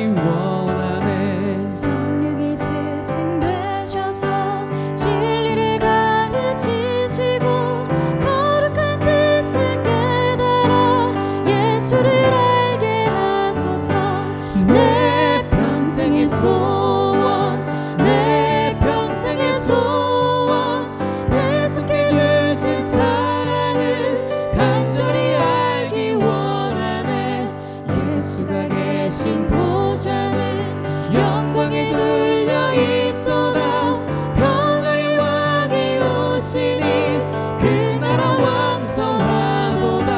알기 원하네. 성령이 스승되셔서 진리를 가르치시고 거룩한 뜻을 깨달아 예수를 알게 하소서. 내 평생의 소원, 내 평생의 소원, 계속해 주신 사랑을 간절히 알기 원하네. 예수가 계신 보좌는 영광에 둘려 있도다. 평화의 왕이 오시니 그 나라 왕성하도다.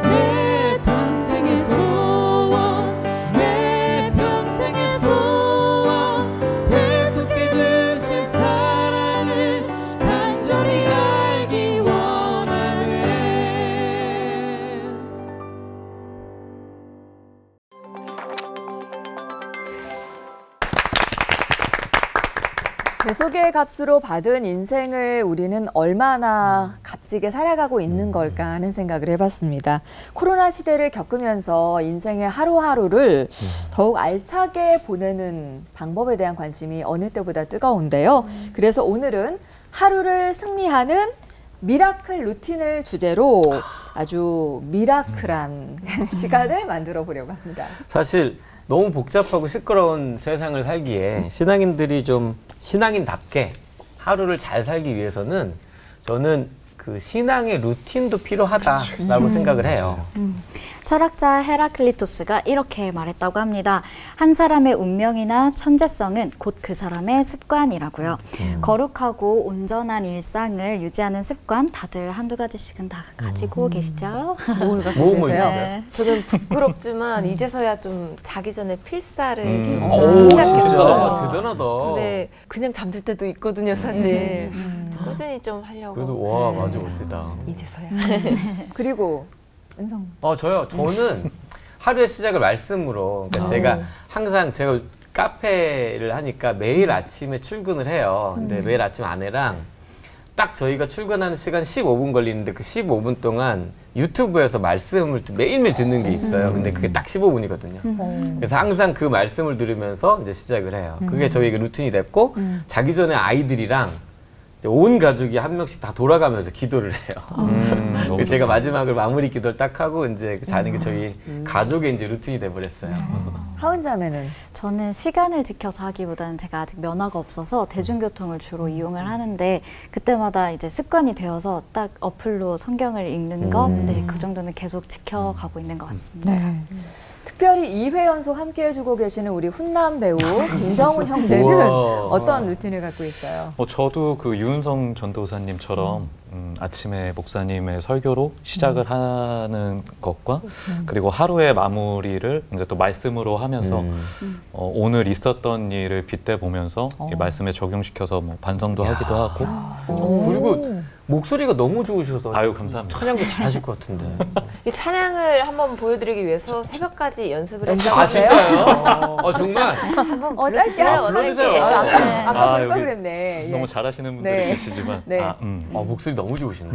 내 평생의 소원, 내 평생의 소원, 계속해 주신 사랑을 간절히 알기 원하네. 대속의 값으로 받은 인생을 우리는 얼마나 값지게 살아가고 있는 걸까 하는 생각을 해봤습니다. 코로나 시대를 겪으면서 인생의 하루하루를 더욱 알차게 보내는 방법에 대한 관심이 어느 때보다 뜨거운데요. 그래서 오늘은 하루를 승리하는 미라클 루틴을 주제로 아주 미라클한 시간을 만들어 보려고 합니다. 사실 너무 복잡하고 시끄러운 세상을 살기에 신앙인들이 좀 신앙인답게 하루를 잘 살기 위해서는 저는 그 신앙의 루틴도 필요하다라고 생각을 해요. 철학자 헤라클리토스가 이렇게 말했다고 합니다. 한 사람의 운명이나 천재성은 곧 그 사람의 습관이라고요. 거룩하고 온전한 일상을 유지하는 습관 다들 한두 가지씩은 다 가지고 계시죠? 뭘 갖고 계세요? 네. 저는 부끄럽지만 이제서야 좀 자기 전에 필사를 좀 오, 시작했어요. 진짜 대단하다. 네, 그냥 잠들 때도 있거든요, 사실. 꾸준히 좀 하려고. 그래도 와, 맞아, 멋지다. 이제서야. 그리고 은성. 저는 하루의 시작을 말씀으로, 그러니까 제가 항상 제가 카페를 하니까 매일 아침에 출근을 해요. 근데 매일 아침 아내랑 딱 저희가 출근하는 시간 15분 걸리는데 그 15분 동안 유튜브에서 말씀을 매일매일 듣는 게 있어요. 근데 그게 딱 15분이거든요. 그래서 항상 그 말씀을 들으면서 이제 시작을 해요. 그게 저희가 루틴이 됐고, 자기 전에 아이들이랑 온 가족이 한 명씩 다 돌아가면서 기도를 해요. 제가 마지막을 마무리 기도를 딱 하고 이제 자는 게 저희 가족의 이제 루틴이 돼버렸어요. 하은자매는? 저는 시간을 지켜서 하기보다는 제가 아직 면허가 없어서 대중교통을 주로 이용을 하는데 그때마다 이제 습관이 되어서 딱 어플로 성경을 읽는 것, 네, 그 정도는 계속 지켜가고 있는 것 같습니다. 네. 특별히 2회 연속 함께 해주고 계시는 우리 훈남 배우 김정훈 형제는 우와. 어떤 루틴을 갖고 있어요? 저도 그 유은성 전도사님처럼 아침에 목사님의 설교로 시작을 하는 것과 그리고 하루의 마무리를 이제 또 말씀으로 하면서 오늘 있었던 일을 빗대 보면서 이 말씀에 적용시켜서 뭐 반성도 하기도 하고. 그리고 목소리가 너무 좋으셔서 아유, 감사합니다. 찬양도 잘하실 것 같은데. 이 찬양을 한번 보여드리기 위해서 새벽까지 연습을 했다고. 아, 진짜요? 정말? 짧게 하나 불러주세요. 아까 부를 걸 여기 그랬네. 너무 예. 잘하시는 분들이 네. 계시지만 네. 목소리 너무 좋으시네.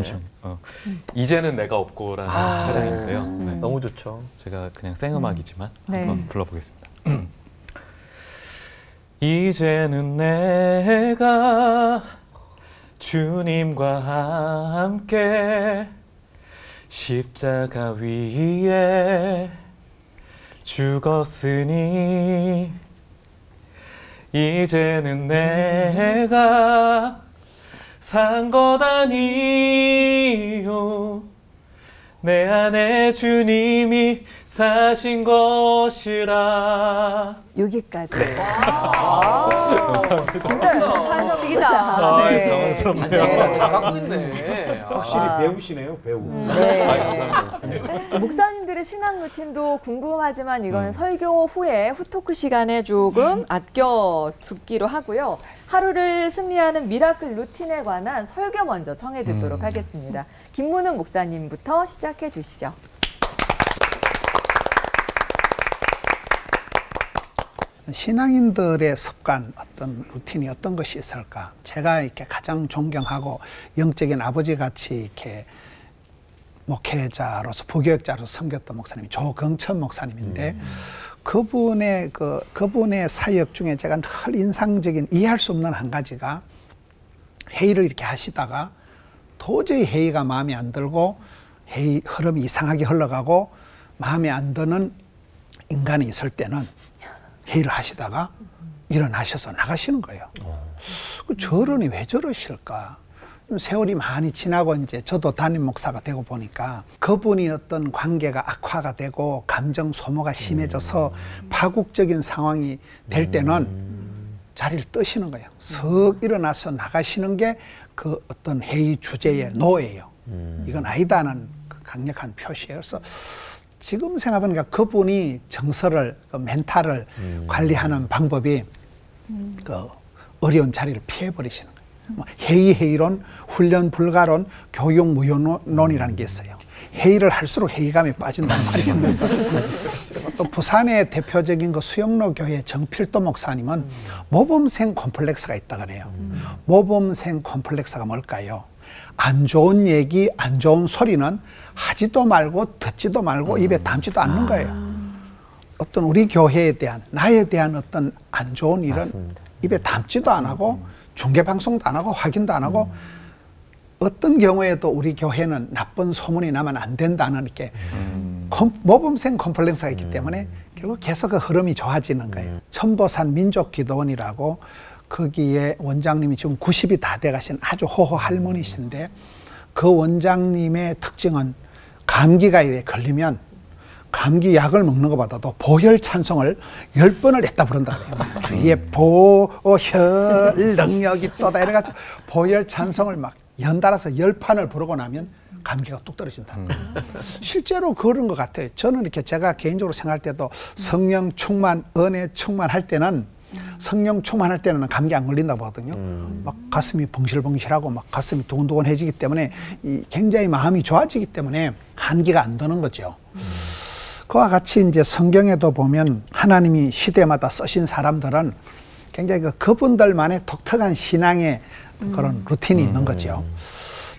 이제는 내가 없고라는 차량인데요. 네. 너무 좋죠. 제가 그냥 생음악이지만 네. 한번 불러보겠습니다. 이제는 내가 주님과 함께 십자가 위에 죽었으니 이제는 내가 산 것 아니요 내 안에 주님이 사신 것이라. 여기까지. 진짜 반칙이다. 네. 당황스럽네요. 다 갖고 있네. 확실히 배우시네요, 배우. 네. 목사님들의 신앙 루틴도 궁금하지만 이거는 설교 후에 후토크 시간에 조금 아껴 듣기로 하고요. 하루를 승리하는 미라클 루틴에 관한 설교 먼저 청해 듣도록 하겠습니다. 김문웅 목사님부터 시작해 주시죠. 신앙인들의 습관, 어떤 루틴이 어떤 것이 있을까? 제가 이렇게 가장 존경하고 영적인 아버지 같이 이렇게 목회자로서 부교육자로서 섬겼던 목사님이 조경천 목사님인데 그분의 사역 중에 제가 늘 인상적인 이해할 수 없는 한 가지가 회의를 이렇게 하시다가 도저히 회의가 마음에 안 들고 회의 흐름이 이상하게 흘러가고 마음에 안 드는 인간이 있을 때는 회의를 하시다가 일어나셔서 나가시는 거예요. 저런이 왜 저러실까? 세월이 많이 지나고 이제 저도 담임 목사가 되고 보니까 그분이 어떤 관계가 악화가 되고 감정 소모가 심해져서 파국적인 상황이 될 때는 자리를 뜨시는 거예요. 석 일어나서 나가시는 게 그 어떤 회의 주제의 노예예요. 이건 아니다는 그 강력한 표시예요. 그래서 지금 생각해보니까 그분이 정서를, 그 멘탈을 관리하는 방법이 그 어려운 자리를 피해버리시는 거예요. 뭐 회의론, 훈련 불가론, 교육 무효론이라는 게 있어요. 회의를 할수록 회의감이 빠진다는 말이면서 또 부산의 대표적인 그 수영로 교회 정필도 목사님은 모범생 콤플렉스가 있다 그래요. 모범생 콤플렉스가 뭘까요? 안 좋은 얘기, 안 좋은 소리는 하지도 말고 듣지도 말고 입에 담지도 않는 거예요. 어떤 우리 교회에 대한, 나에 대한 어떤 안 좋은 일은 맞습니다. 입에 담지도 안 하고 중계방송도 안 하고 확인도 안 하고 어떤 경우에도 우리 교회는 나쁜 소문이 나면 안 된다는 이렇게 모범생 콤플렉스가 있기 때문에 결국 계속 그 흐름이 좋아지는 거예요. 천보산 민족기도원이라고 거기에 원장님이 지금 90이 다 돼가신 아주 호호 할머니신데 그 원장님의 특징은 감기가 이래 걸리면 감기 약을 먹는 것보다도 보혈 찬송을 10번을 냈다 부른다 그래요. 주의 보혈 능력이 또다 이래가지고 보혈 찬송을 막 연달아서 10판을 부르고 나면 감기가 뚝 떨어진다. 실제로 그런 것 같아요. 저는 이렇게 제가 개인적으로 생각할 때도 성령 충만, 은혜 충만할 때는 성령 충만할 때는 감기 안 걸린다고 하거든요. 막 가슴이 벙실벙실하고 막 가슴이 두근두근해지기 때문에 굉장히 마음이 좋아지기 때문에 한기가 안 드는 거죠. 그와 같이 이제 성경에도 보면 하나님이 시대마다 쓰신 사람들은 굉장히 그분들만의 독특한 신앙의 그런 루틴이 있는 거죠.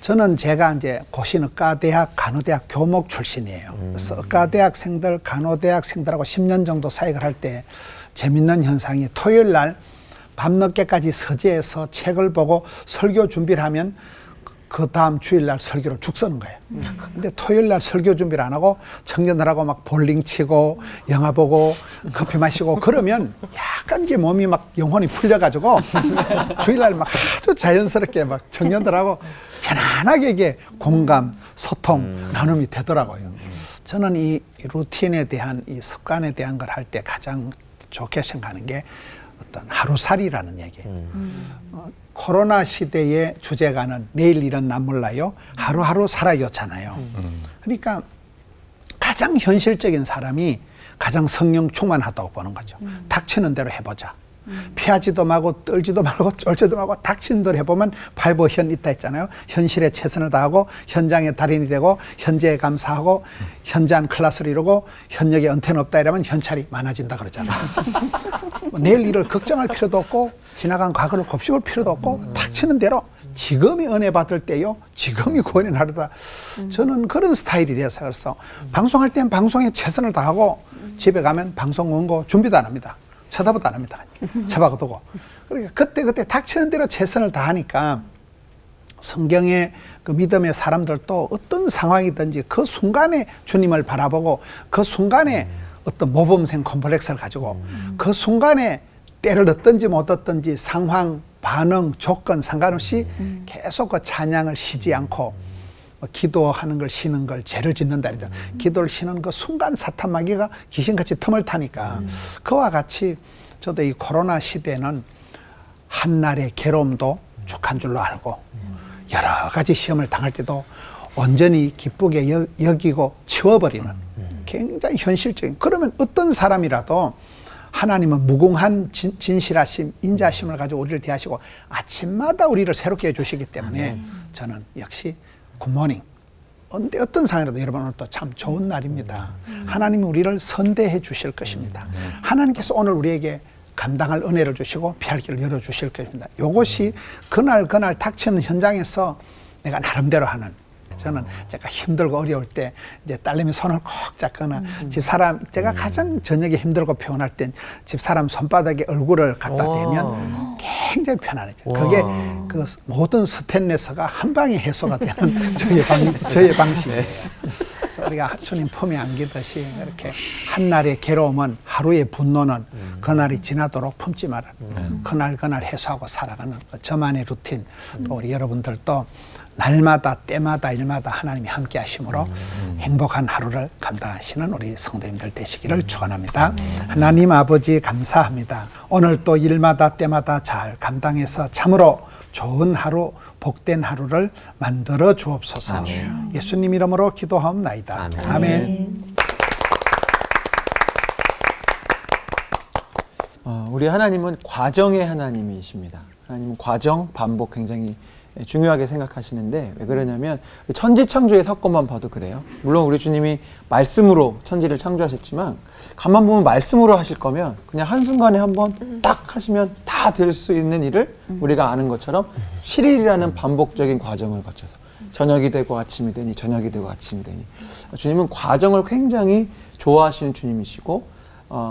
저는 제가 이제 고신의과대학 간호대학 교목 출신이에요. 그래서 의과대학생들, 간호대학생들하고 10년 정도 사역을 할 때 재밌는 현상이 토요일 날 밤늦게까지 서재에서 책을 보고 설교 준비를 하면 그 다음 주일날 설교를 죽 쓰는 거예요. 근데 토요일날 설교 준비를 안 하고 청년들하고 막 볼링 치고 영화 보고 커피 마시고 그러면 약간 이제 몸이 막 영혼이 풀려가지고 주일날 막 아주 자연스럽게 막 청년들하고 편안하게 이게 공감, 소통, 나눔이 되더라고요. 저는 이 루틴에 대한 이 습관에 대한 걸 할 때 가장 좋게 생각하는 게 어떤 하루살이라는 얘기예요. 코로나 시대의 주제가는 내일 일은 난 몰라요. 하루하루 살아요잖아요. 그러니까 가장 현실적인 사람이 가장 성령 충만하다고 보는 거죠. 닥치는 대로 해보자. 피하지도 말고 떨지도 말고 쫄지도 말고 닥치는 대로 해보면 발버현 있다 했잖아요. 현실에 최선을 다하고 현장의 달인이 되고 현재에 감사하고 현저한 클래스를 이루고 현역에 은퇴는 없다 이러면 현찰이 많아진다 그러잖아요. 내일 일을 걱정할 필요도 없고 지나간 과거를 곱씹을 필요도 없고 닥치는 대로 지금이 은혜 받을 때요. 지금이 구원의 날이다. 저는 그런 스타일이 돼서 그래서 방송할 땐 방송에 최선을 다하고 집에 가면 방송 원고 준비도 안 합니다. 쳐다보도 안 합니다. 쳐박아두고. 그러니까 그때 닥치는 대로 최선을 다하니까 성경의 그 믿음의 사람들도 어떤 상황이든지 그 순간에 주님을 바라보고 그 순간에 어떤 모범생 콤플렉스를 가지고 그 순간에 때를 얻든지 못 얻든지 상황, 반응, 조건 상관없이 계속 그 찬양을 쉬지 않고 기도하는 걸 쉬는 걸 죄를 짓는다 이러죠. 기도를 쉬는 그 순간 사탄 마귀가 귀신같이 틈을 타니까 그와 같이 저도 이 코로나 시대는 한날의 괴로움도 족한 줄로 알고 여러 가지 시험을 당할 때도 온전히 기쁘게 여기고 치워버리는 굉장히 현실적인 그러면 어떤 사람이라도 하나님은 무궁한 진실하심, 인자심을 가지고 우리를 대하시고 아침마다 우리를 새롭게 해주시기 때문에 저는 역시 굿모닝. 어떤 상황이라도 여러분 오늘 또 참 좋은 날입니다. 하나님이 우리를 선대해 주실 것입니다. 하나님께서 오늘 우리에게 감당할 은혜를 주시고 피할 길을 열어주실 것입니다. 이것이 그날 닥치는 현장에서 내가 나름대로 하는 저는 제가 힘들고 어려울 때 이제 딸내미 손을 꼭 잡거나 집사람 제가 가장 저녁에 힘들고 피곤할 땐 집사람 손바닥에 얼굴을 갖다 대면 굉장히 편안해져요. 그게 그 모든 스트레스가 한 방에 해소가 되는 저의 방식이에요. 그래서 우리가 주님 품에 안기듯이 이렇게 한날의 괴로움은 하루의 분노는 그날이 지나도록 품지 마라. 그날 해소하고 살아가는 저만의 루틴. 또 우리 여러분들도 날마다 때마다 일마다 하나님이 함께 하심으로 행복한 하루를 감당하시는 우리 성도님들 되시기를 축원합니다. 하나님 아버지 감사합니다. 오늘 또 일마다 때마다 잘 감당해서 참으로 좋은 하루, 복된 하루를 만들어 주옵소서. 예수님 이름으로 기도하옵나이다. 아멘. 우리 하나님은 과정의 하나님이십니다. 하나님은 과정, 반복 굉장히 중요하게 생각하시는데 왜 그러냐면 천지창조의 사건만 봐도 그래요. 물론 우리 주님이 말씀으로 천지를 창조하셨지만 가만 보면 말씀으로 하실 거면 그냥 한순간에 한번 딱 하시면 다 될 수 있는 일을 우리가 아는 것처럼 실일이라는 반복적인 과정을 거쳐서 저녁이 되고 아침이 되니 저녁이 되고 아침이 되니 주님은 과정을 굉장히 좋아하시는 주님이시고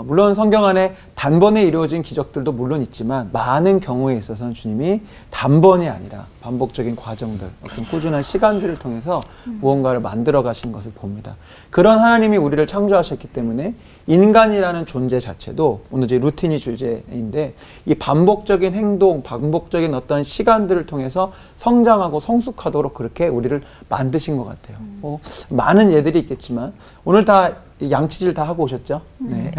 물론 성경 안에 단번에 이루어진 기적들도 물론 있지만 많은 경우에 있어서는 주님이 단번이 아니라 반복적인 과정들, 어떤 꾸준한 시간들을 통해서 무언가를 만들어 가신 것을 봅니다. 그런 하나님이 우리를 창조하셨기 때문에 인간이라는 존재 자체도 오늘 이제 루틴이 주제인데 이 반복적인 행동, 반복적인 어떤 시간들을 통해서 성장하고 성숙하도록 그렇게 우리를 만드신 것 같아요. 많은 예들이 있겠지만 오늘 다 양치질 다 하고 오셨죠? 네.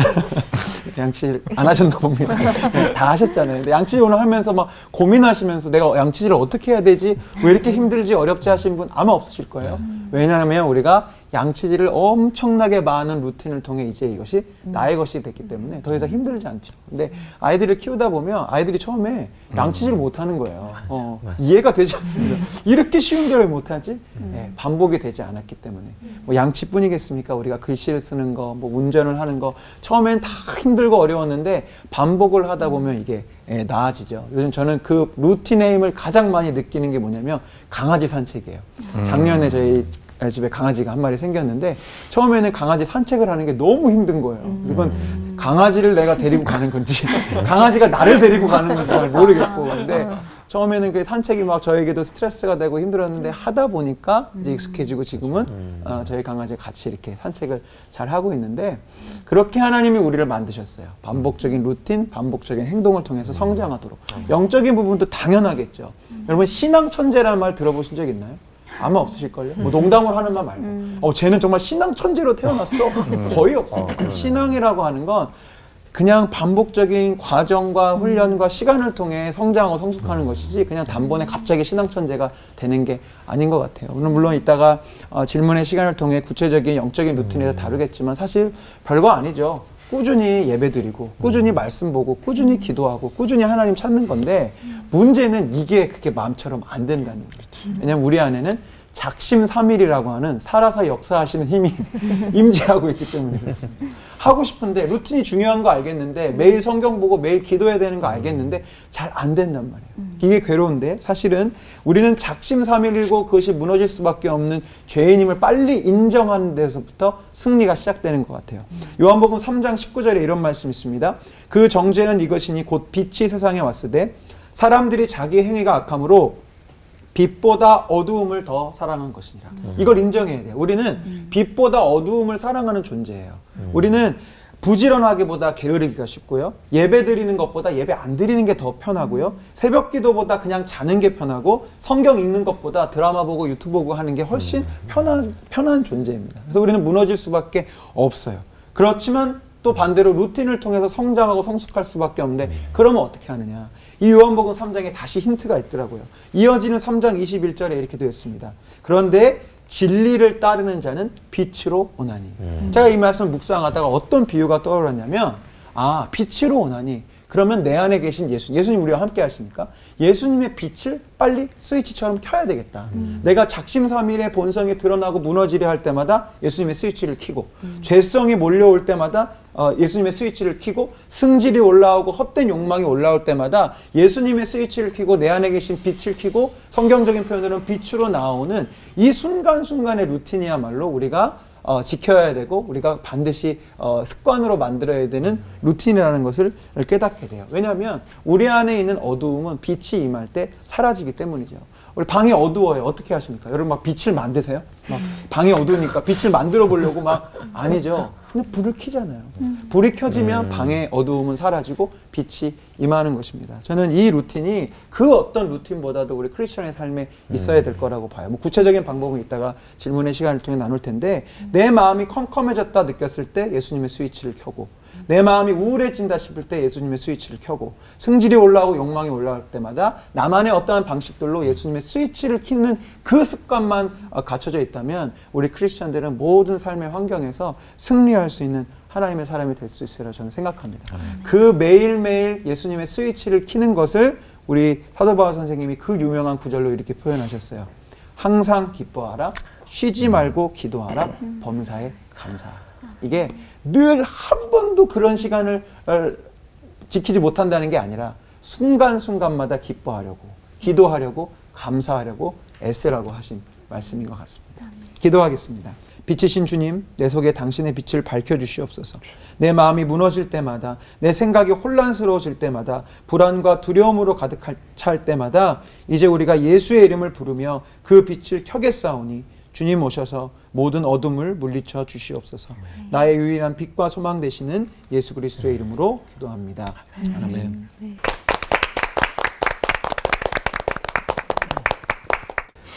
양치질 안 하셨나 봅니다. 네, 다 하셨잖아요. 근데 양치질 오늘 하면서 막 고민하시면서 내가 양치질을 어떻게 해야 되지? 왜 이렇게 힘들지? 어렵지? 하신 분 아마 없으실 거예요. 왜냐하면 우리가 양치질을 엄청나게 많은 루틴을 통해 이제 이것이 나의 것이 됐기 때문에 더 이상 힘들지 않죠. 근데 아이들을 키우다 보면 아이들이 처음에 양치질 못하는 거예요. 이해가 되지 않습니다. 이렇게 쉬운 걸 왜 못하지? 네, 반복이 되지 않았기 때문에. 뭐 양치뿐이겠습니까? 우리가 글씨를 쓰는 거, 뭐 운전을 하는 거 처음엔 다 힘들고 어려웠는데 반복을 하다 보면 이게 나아지죠. 요즘 저는 그 루틴의 힘을 가장 많이 느끼는 게 뭐냐면 강아지 산책이에요. 작년에 저희 집에 강아지가 한 마리 생겼는데 처음에는 강아지 산책을 하는 게 너무 힘든 거예요. 이건 강아지를 내가 데리고 가는 건지 강아지가 나를 데리고 가는 건지 잘 모르겠고 근데 처음에는 그 산책이 막 저에게도 스트레스가 되고 힘들었는데 하다 보니까 이제 익숙해지고 지금은 저희 강아지가 같이 이렇게 산책을 잘 하고 있는데 그렇게 하나님이 우리를 만드셨어요. 반복적인 루틴, 반복적인 행동을 통해서 성장하도록. 영적인 부분도 당연하겠죠. 여러분 신앙 천재라는 말 들어보신 적 있나요? 아마 없으실걸요? 뭐 농담을 하는 말 말고 쟤는 정말 신앙 천재로 태어났어? 거의 없어요. 신앙이라고 하는 건 그냥 반복적인 과정과 훈련과 시간을 통해 성장하고 성숙하는 것이지 그냥 단번에 갑자기 신앙 천재가 되는 게 아닌 것 같아요. 오늘 물론 이따가 질문의 시간을 통해 구체적인 영적인 루틴에서 다루겠지만 사실 별거 아니죠. 꾸준히 예배드리고 꾸준히 말씀 보고 꾸준히 기도하고 꾸준히 하나님 찾는 건데 문제는 이게 그렇게 마음처럼 안 된다는 거죠. 왜냐하면 우리 안에는 작심삼일이라고 하는 살아서 역사하시는 힘이 임재하고 있기 때문에 그렇습니다. 하고 싶은데 루틴이 중요한 거 알겠는데 매일 성경 보고 매일 기도해야 되는 거 알겠는데 잘 안 된단 말이에요. 이게 괴로운데 사실은 우리는 작심삼일이고 그것이 무너질 수밖에 없는 죄인임을 빨리 인정하는 데서부터 승리가 시작되는 것 같아요. 요한복음 3장 19절에 이런 말씀이 있습니다. 그 정죄는 이것이니 곧 빛이 세상에 왔으되 사람들이 자기 행위가 악함으로 빛보다 어두움을 더 사랑한 것이니라. 이걸 인정해야 돼요. 우리는 빛보다 어두움을 사랑하는 존재예요. 우리는 부지런하기보다 게으르기가 쉽고요. 예배 드리는 것보다 예배 안 드리는 게 더 편하고요. 새벽 기도보다 그냥 자는 게 편하고 성경 읽는 것보다 드라마 보고 유튜브 보고 하는 게 훨씬 편한 존재입니다. 그래서 우리는 무너질 수밖에 없어요. 그렇지만 또 반대로 루틴을 통해서 성장하고 성숙할 수밖에 없는데 그러면 어떻게 하느냐. 이 요한복음 3장에 다시 힌트가 있더라고요. 이어지는 3장 21절에 이렇게 되어 있습니다. 그런데 진리를 따르는 자는 빛으로 오나니. 제가 이 말씀을 묵상하다가 어떤 비유가 떠올랐냐면 빛으로 오나니 그러면 내 안에 계신 예수님 우리와 함께 하시니까 예수님의 빛을 빨리 스위치처럼 켜야 되겠다. 내가 작심삼일의 본성이 드러나고 무너지려 할 때마다 예수님의 스위치를 켜고 죄성이 몰려올 때마다 예수님의 스위치를 켜고 승질이 올라오고 헛된 욕망이 올라올 때마다 예수님의 스위치를 켜고 내 안에 계신 빛을 켜고 성경적인 표현으로는 빛으로 나오는 이 순간순간의 루틴이야말로 우리가 지켜야 되고 우리가 반드시 습관으로 만들어야 되는 루틴이라는 것을 깨닫게 돼요. 왜냐하면 우리 안에 있는 어두움은 빛이 임할 때 사라지기 때문이죠. 우리 방이 어두워요. 어떻게 하십니까? 여러분 막 빛을 만드세요? 막 방이 어두우니까 빛을 만들어 보려고 막 아니죠. 근데 불을 켜잖아요. 불이 켜지면 방의 어두움은 사라지고 빛이 임하는 것입니다. 저는 이 루틴이 그 어떤 루틴보다도 우리 크리스천의 삶에 있어야 될 거라고 봐요. 뭐 구체적인 방법은 이따가 질문의 시간을 통해 나눌 텐데 내 마음이 컴컴해졌다 느꼈을 때 예수님의 스위치를 켜고 내 마음이 우울해진다 싶을 때 예수님의 스위치를 켜고 승질이 올라오고 욕망이 올라올 때마다 나만의 어떠한 방식들로 예수님의 스위치를 켜는 그 습관만 갖춰져 있다면 우리 크리스천들은 모든 삶의 환경에서 승리할 수 있는 하나님의 사람이 될 수 있으리라 저는 생각합니다. 그 매일매일 예수님의 스위치를 켜는 것을 우리 사도 바울 선생님이 그 유명한 구절로 이렇게 표현하셨어요. 항상 기뻐하라, 쉬지 말고 기도하라, 범사에 감사하라. 이게 늘 한 번도 그런 시간을 지키지 못한다는 게 아니라 순간순간마다 기뻐하려고, 기도하려고, 감사하려고 애쓰라고 하신 말씀인 것 같습니다. 기도하겠습니다. 빛이신 주님, 내 속에 당신의 빛을 밝혀주시옵소서. 내 마음이 무너질 때마다, 내 생각이 혼란스러워질 때마다, 불안과 두려움으로 가득 찰 때마다 이제 우리가 예수의 이름을 부르며 그 빛을 켜겠사오니 주님 오셔서 모든 어둠을 물리쳐 주시옵소서. 나의 유일한 빛과 소망 되시는 예수 그리스도의 이름으로 기도합니다. 아멘.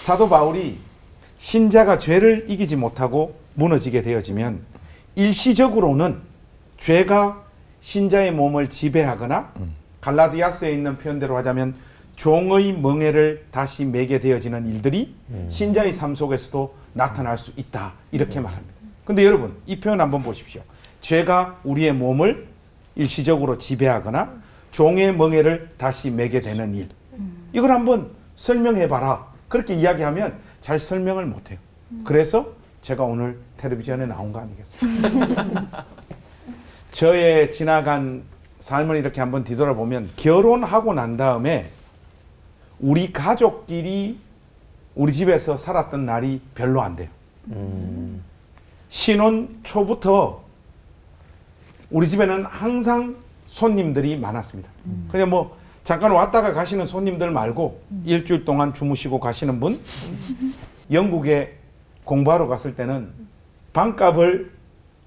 사도 바울이 신자가 죄를 이기지 못하고 무너지게 되어지면 일시적으로는 죄가 신자의 몸을 지배하거나 갈라디아서에 있는 표현대로 하자면 종의 멍에를 다시 매게 되어지는 일들이 신자의 삶 속에서도 나타날 수 있다 이렇게 말합니다. 근데 여러분 이 표현 한번 보십시오. 죄가 우리의 몸을 일시적으로 지배하거나 종의 멍에를 다시 매게 되는 일, 이걸 한번 설명해봐라 그렇게 이야기하면 잘 설명을 못해요. 그래서 제가 오늘 텔레비전에 나온 거 아니겠습니까? 저의 지나간 삶을 이렇게 한번 뒤돌아보면 결혼하고 난 다음에 우리 가족끼리 우리 집에서 살았던 날이 별로 안 돼요. 신혼 초부터 우리 집에는 항상 손님들이 많았습니다. 그냥 뭐 잠깐 왔다가 가시는 손님들 말고 일주일 동안 주무시고 가시는 분, 영국에 공부하러 갔을 때는 방값을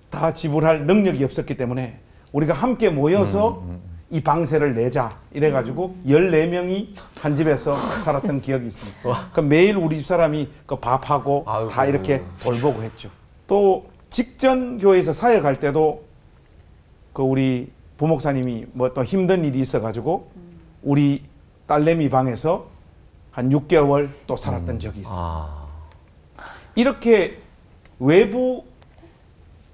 다 지불할 능력이 없었기 때문에 우리가 함께 모여서 이 방세를 내자 이래가지고 14명이 한 집에서 살았던 기억이 있습니다. 그 매일 우리 집 사람이 그 밥하고 다 이렇게 돌보고 했죠. 또 직전 교회에서 사역 갈 때도 그 우리 부목사님이 뭐 또 힘든 일이 있어가지고 우리 딸내미 방에서 한 6개월 또 살았던 적이 있습니다. 이렇게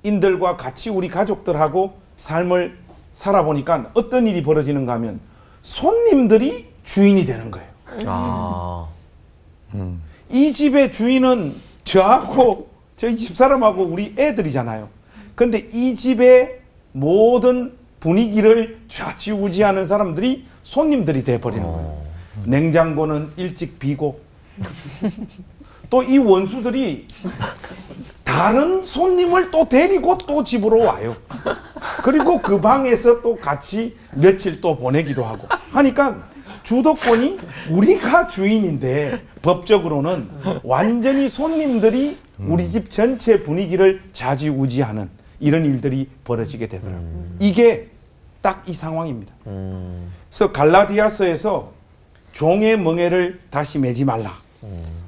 외부인들과 같이 우리 가족들하고 삶을 살아보니까 어떤 일이 벌어지는가 하면 손님들이 주인이 되는 거예요. 이 집의 주인은 저하고 저희 집사람하고 우리 애들이잖아요. 근데 이 집의 모든 분위기를 좌지우지하는 사람들이 손님들이 돼버리는 거예요. 냉장고는 일찍 비고 또 이 원수들이 다른 손님을 또 데리고 또 집으로 와요. 그리고 그 방에서 또 같이 며칠 또 보내기도 하고 하니까 주도권이 우리가 주인인데 법적으로는 완전히 손님들이 우리 집 전체 분위기를 좌지우지하는 이런 일들이 벌어지게 되더라고요. 이게 딱 이 상황입니다. 그래서 갈라디아서에서 종의 멍에를 다시 매지 말라.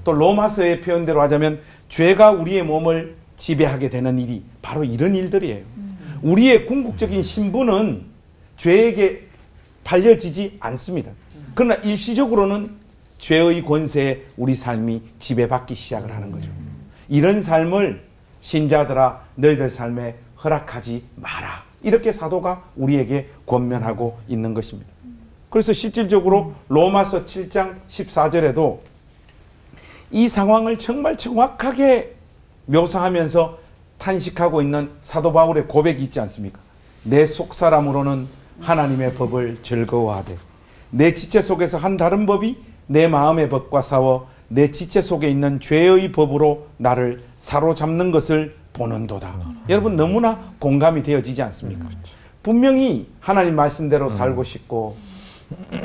또 로마서의 표현대로 하자면 죄가 우리의 몸을 지배하게 되는 일이 바로 이런 일들이에요. 우리의 궁극적인 신분은 죄에게 팔려지지 않습니다. 그러나 일시적으로는 죄의 권세에 우리 삶이 지배받기 시작을 하는 거죠. 이런 삶을 신자들아 너희들 삶에 허락하지 마라. 이렇게 사도가 우리에게 권면하고 있는 것입니다. 그래서 실질적으로 로마서 7장 14절에도 이 상황을 정말 정확하게 묘사하면서 탄식하고 있는 사도 바울의 고백이 있지 않습니까? 내 속사람으로는 하나님의 법을 즐거워하되 내 지체 속에서 한 다른 법이 내 마음의 법과 싸워 내 지체 속에 있는 죄의 법으로 나를 사로잡는 것을 보는도다. 여러분 너무나 공감이 되어지지 않습니까? 분명히 하나님 말씀대로 살고 싶고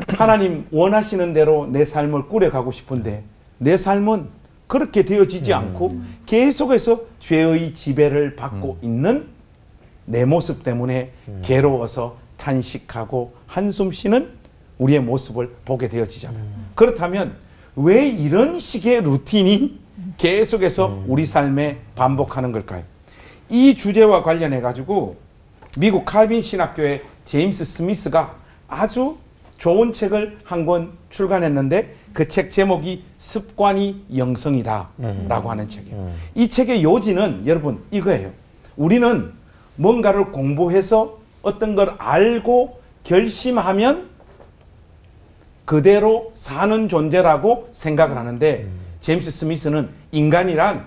하나님 원하시는 대로 내 삶을 꾸려가고 싶은데 내 삶은 그렇게 되어지지 않고 계속해서 죄의 지배를 받고 있는 내 모습 때문에 괴로워서 탄식하고 한숨 쉬는 우리의 모습을 보게 되어지잖아요. 그렇다면 왜 이런 식의 루틴이 계속해서 우리 삶에 반복하는 걸까요? 이 주제와 관련해 가지고 미국 칼빈 신학교의 제임스 스미스가 아주 좋은 책을 한 권 출간했는데 그 책 제목이 습관이 영성이다 라고 하는 책이에요. 이 책의 요지는 여러분 이거예요. 우리는 뭔가를 공부해서 어떤 걸 알고 결심하면 그대로 사는 존재라고 생각을 하는데 제임스 스미스는 인간이란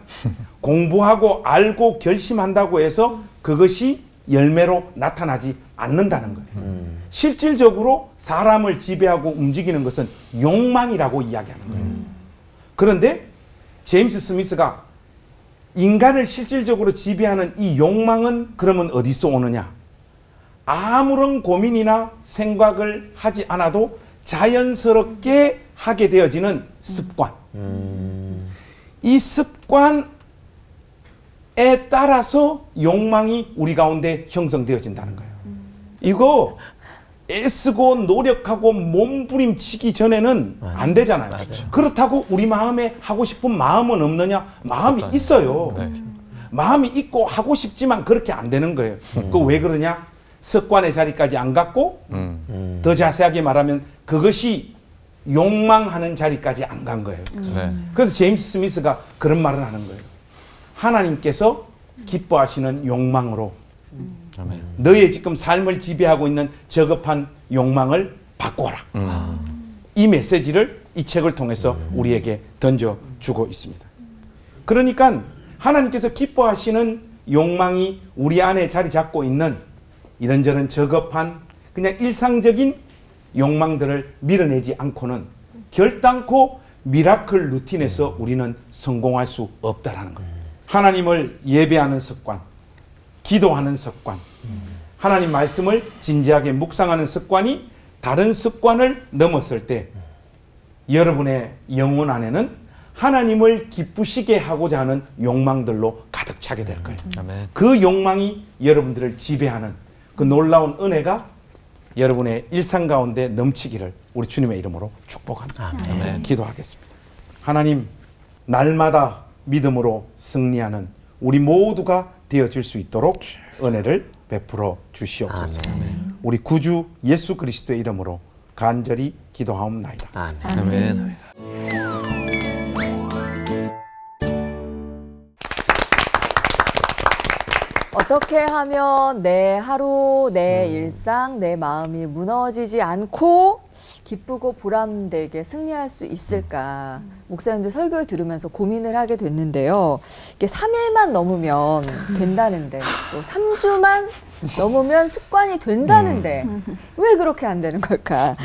공부하고 알고 결심한다고 해서 그것이 열매로 나타나지 않는다는 거예요. 실질적으로 사람을 지배하고 움직이는 것은 욕망이라고 이야기하는 거예요. 그런데 제임스 스미스가 인간을 실질적으로 지배하는 이 욕망은 그러면 어디서 오느냐? 아무런 고민이나 생각을 하지 않아도 자연스럽게 하게 되어지는 습관. 이 습관에 따라서 욕망이 우리 가운데 형성되어진다는 거예요. 이거 애쓰고 노력하고 몸부림치기 전에는 안 되잖아요. 맞아요. 그렇다고 우리 마음에 하고 싶은 마음은 없느냐? 마음이 있어요. 마음이 있고 하고 싶지만 그렇게 안 되는 거예요. 그 왜 그러냐? 습관의 자리까지 안 갔고 더 자세하게 말하면 그것이 욕망하는 자리까지 안 간 거예요. 그래서 제임스 스미스가 그런 말을 하는 거예요. 하나님께서 기뻐하시는 욕망으로 너의 지금 삶을 지배하고 있는 저급한 욕망을 바꿔라. 이 메시지를 이 책을 통해서 우리에게 던져주고 있습니다. 그러니까 하나님께서 기뻐하시는 욕망이 우리 안에 자리 잡고 있는 이런저런 저급한 그냥 일상적인 욕망들을 밀어내지 않고는 결단코 미라클 루틴에서 우리는 성공할 수 없다라는 거예요. 하나님을 예배하는 습관, 기도하는 습관, 하나님 말씀을 진지하게 묵상하는 습관이 다른 습관을 넘었을 때 여러분의 영혼 안에는 하나님을 기쁘시게 하고자 하는 욕망들로 가득 차게 될 거예요. 그 욕망이 여러분들을 지배하는 그 놀라운 은혜가 여러분의 일상 가운데 넘치기를 우리 주님의 이름으로 축복합니다. 기도하겠습니다. 하나님, 날마다 믿음으로 승리하는 우리 모두가 되어질 수 있도록 은혜를 베풀어 주시옵소서. 우리 구주 예수 그리스도의 이름으로 간절히 기도하옵나이다. 아멘. 어떻게 하면 내 하루, 내 일상, 내 마음이 무너지지 않고 기쁘고 보람되게 승리할 수 있을까? 목사님들 설교를 들으면서 고민을 하게 됐는데요. 이게 3일만 넘으면 된다는데 또 3주만 넘으면 습관이 된다는데 왜 그렇게 안 되는 걸까?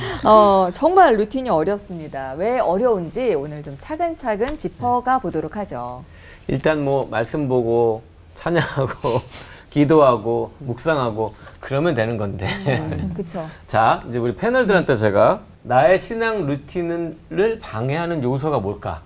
정말 루틴이 어렵습니다. 왜 어려운지 오늘 좀 차근차근 짚어가 보도록 하죠. 일단 뭐 말씀 보고 찬양하고 기도하고 묵상하고 그러면 되는 건데. 그렇죠. 자, 이제 우리 패널들한테 제가 나의 신앙 루틴을 방해하는 요소가 뭘까?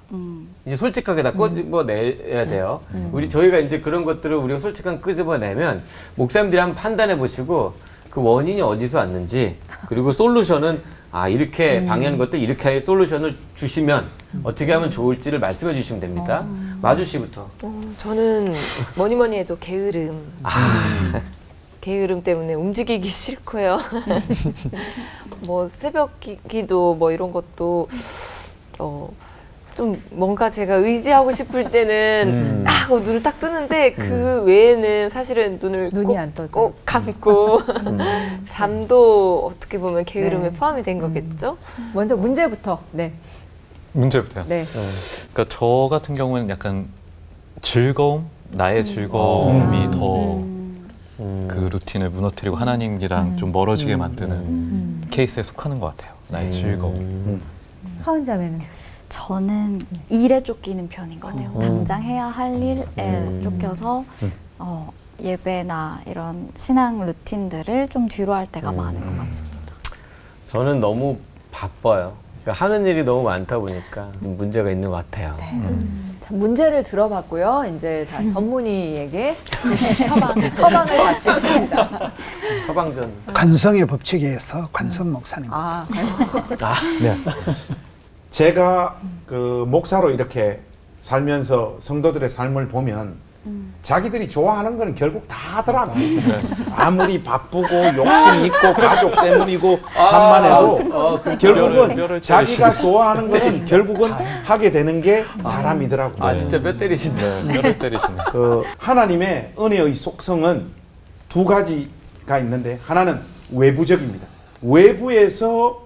이제 솔직하게 다 끄집어내야 돼요. 저희가 이제 그런 것들을 우리가 솔직하게 끄집어내면 목사님들이 한번 판단해 보시고 그 원인이 어디서 왔는지 그리고 솔루션은 이렇게 방해하는 것들 이렇게 솔루션을 주시면 어떻게 하면 좋을지를 말씀해 주시면 됩니다. 마주 씨부터. 저는 뭐니 해도 게으름. 게으름 때문에 움직이기 싫고요. 뭐 새벽 기도 뭐 이런 것도 좀 뭔가 제가 의지하고 싶을 때는 하고 눈을 딱 뜨는데 그 외에는 사실은 눈이 안 떠져. 꼭 감고 잠도 어떻게 보면 게으름에 포함이 된 거겠죠? 먼저 문제부터. 네. 문제부터요? 네. 그러니까 저 같은 경우는 약간 즐거움, 나의 즐거움이 더 그 루틴을 무너뜨리고 하나님이랑 좀 멀어지게 만드는 케이스에 속하는 것 같아요. 나의 즐거움. 하은자매는? 저는 일에 쫓기는 편인 것 같아요. 당장 해야 할 일에 쫓겨서 예배나 이런 신앙 루틴들을 좀 뒤로 할 때가 많은 것 같습니다. 저는 너무 바빠요. 그러니까 하는 일이 너무 많다 보니까 문제가 있는 것 같아요. 자, 문제를 들어봤고요. 이제 자, 전문의에게 처방을 받겠습니다. 처방전. 관성의 법칙에 의해서 관성 목사님. 네. 제가 그 목사로 이렇게 살면서 성도들의 삶을 보면 자기들이 좋아하는 거는 결국 다 하더라고요. 아무리 바쁘고 욕심 있고 가족 때문이고 산만해도 결국은 자기가 좋아하는 거는 결국은 하게 되는 게 사람이더라고요. 아 진짜 뼈 때리신다. 뼈를 때리시네. 그 하나님의 은혜의 속성은 두 가지가 있는데 하나는 외부적입니다. 외부에서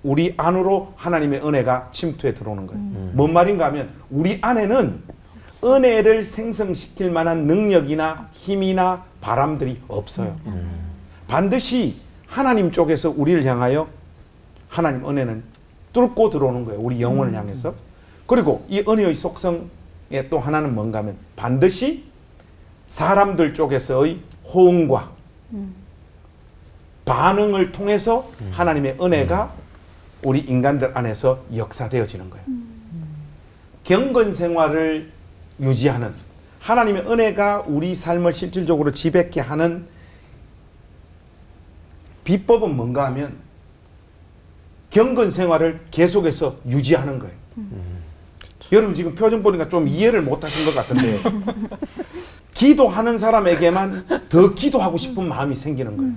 우리 안으로 하나님의 은혜가 침투해 들어오는 거예요. 뭔 말인가 하면 우리 안에는 은혜를 생성시킬 만한 능력이나 힘이나 바람들이 없어요. 반드시 하나님 쪽에서 우리를 향하여 하나님 은혜는 뚫고 들어오는 거예요. 우리 영혼을 향해서. 그리고 이 은혜의 속성에 또 하나는 뭔가 하면 반드시 사람들 쪽에서의 호응과 반응을 통해서 하나님의 은혜가 우리 인간들 안에서 역사되어지는 거예요. 경건 생활을 유지하는 하나님의 은혜가 우리 삶을 실질적으로 지배케 하는 비법은 뭔가 하면 경건 생활을 계속해서 유지하는 거예요. 여러분 지금 표정 보니까 좀 이해를 못 하신 것 같은데 기도하는 사람에게만 더 기도하고 싶은 마음이 생기는 거예요.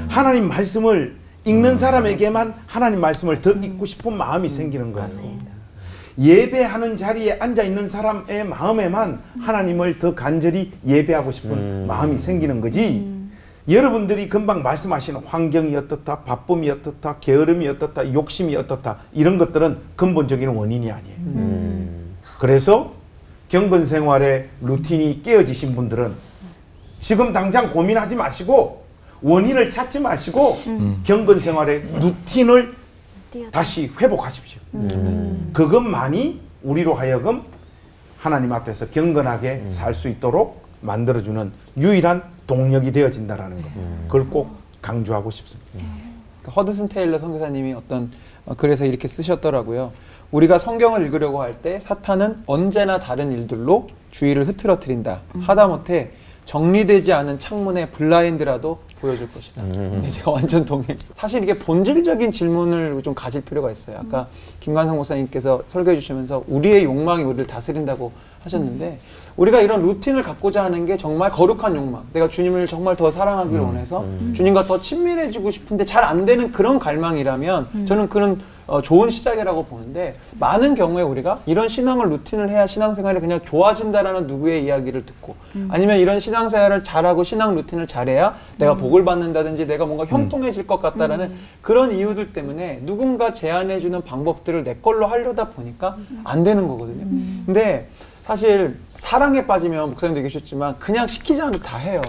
하나님 말씀을 읽는 사람에게만 하나님 말씀을 더 읽고 싶은 마음이 생기는 거예요. 예배하는 자리에 앉아있는 사람의 마음에만 하나님을 더 간절히 예배하고 싶은 마음이 생기는 거지 여러분들이 금방 말씀하시는 환경이 어떻다, 바쁨이 어떻다, 게으름이 어떻다, 욕심이 어떻다 이런 것들은 근본적인 원인이 아니에요. 그래서 경건 생활의 루틴이 깨어지신 분들은 지금 당장 고민하지 마시고 원인을 찾지 마시고 경건 생활의 루틴을 다시 회복하십시오. 그것만이 우리로 하여금 하나님 앞에서 경건하게 살 수 있도록 만들어주는 유일한 동력이 되어진다는 것. 그걸 꼭 강조하고 싶습니다. 허드슨 테일러 선교사님이 어떤 글에서 이렇게 쓰셨더라고요. 우리가 성경을 읽으려고 할 때 사탄은 언제나 다른 일들로 주의를 흐트러뜨린다. 하다못해 정리되지 않은 창문에 블라인드라도 보여줄 것이다. 제가 완전 동의했어요. 사실 이게 본질적인 질문을 좀 가질 필요가 있어요. 아까 김관성 목사님께서 설교해 주시면서 우리의 욕망이 우리를 다스린다고 하셨는데 우리가 이런 루틴을 갖고자 하는 게 정말 거룩한 욕망, 내가 주님을 정말 더 사랑하기를 원해서 주님과 더 친밀해지고 싶은데 잘 안 되는 그런 갈망이라면 저는 그런 좋은 시작이라고 보는데 많은 경우에 우리가 이런 신앙을 루틴을 해야 신앙생활이 그냥 좋아진다라는 누구의 이야기를 듣고 아니면 이런 신앙생활을 잘하고 신앙 루틴을 잘해야 내가 복을 받는다든지 내가 뭔가 형통해질 것 같다라는 그런 이유들 때문에 누군가 제안해주는 방법들을 내 걸로 하려다 보니까 안 되는 거거든요. 근데 사실 사랑에 빠지면 목사님도 얘기하셨지만 그냥 시키지 않으면 다 해요.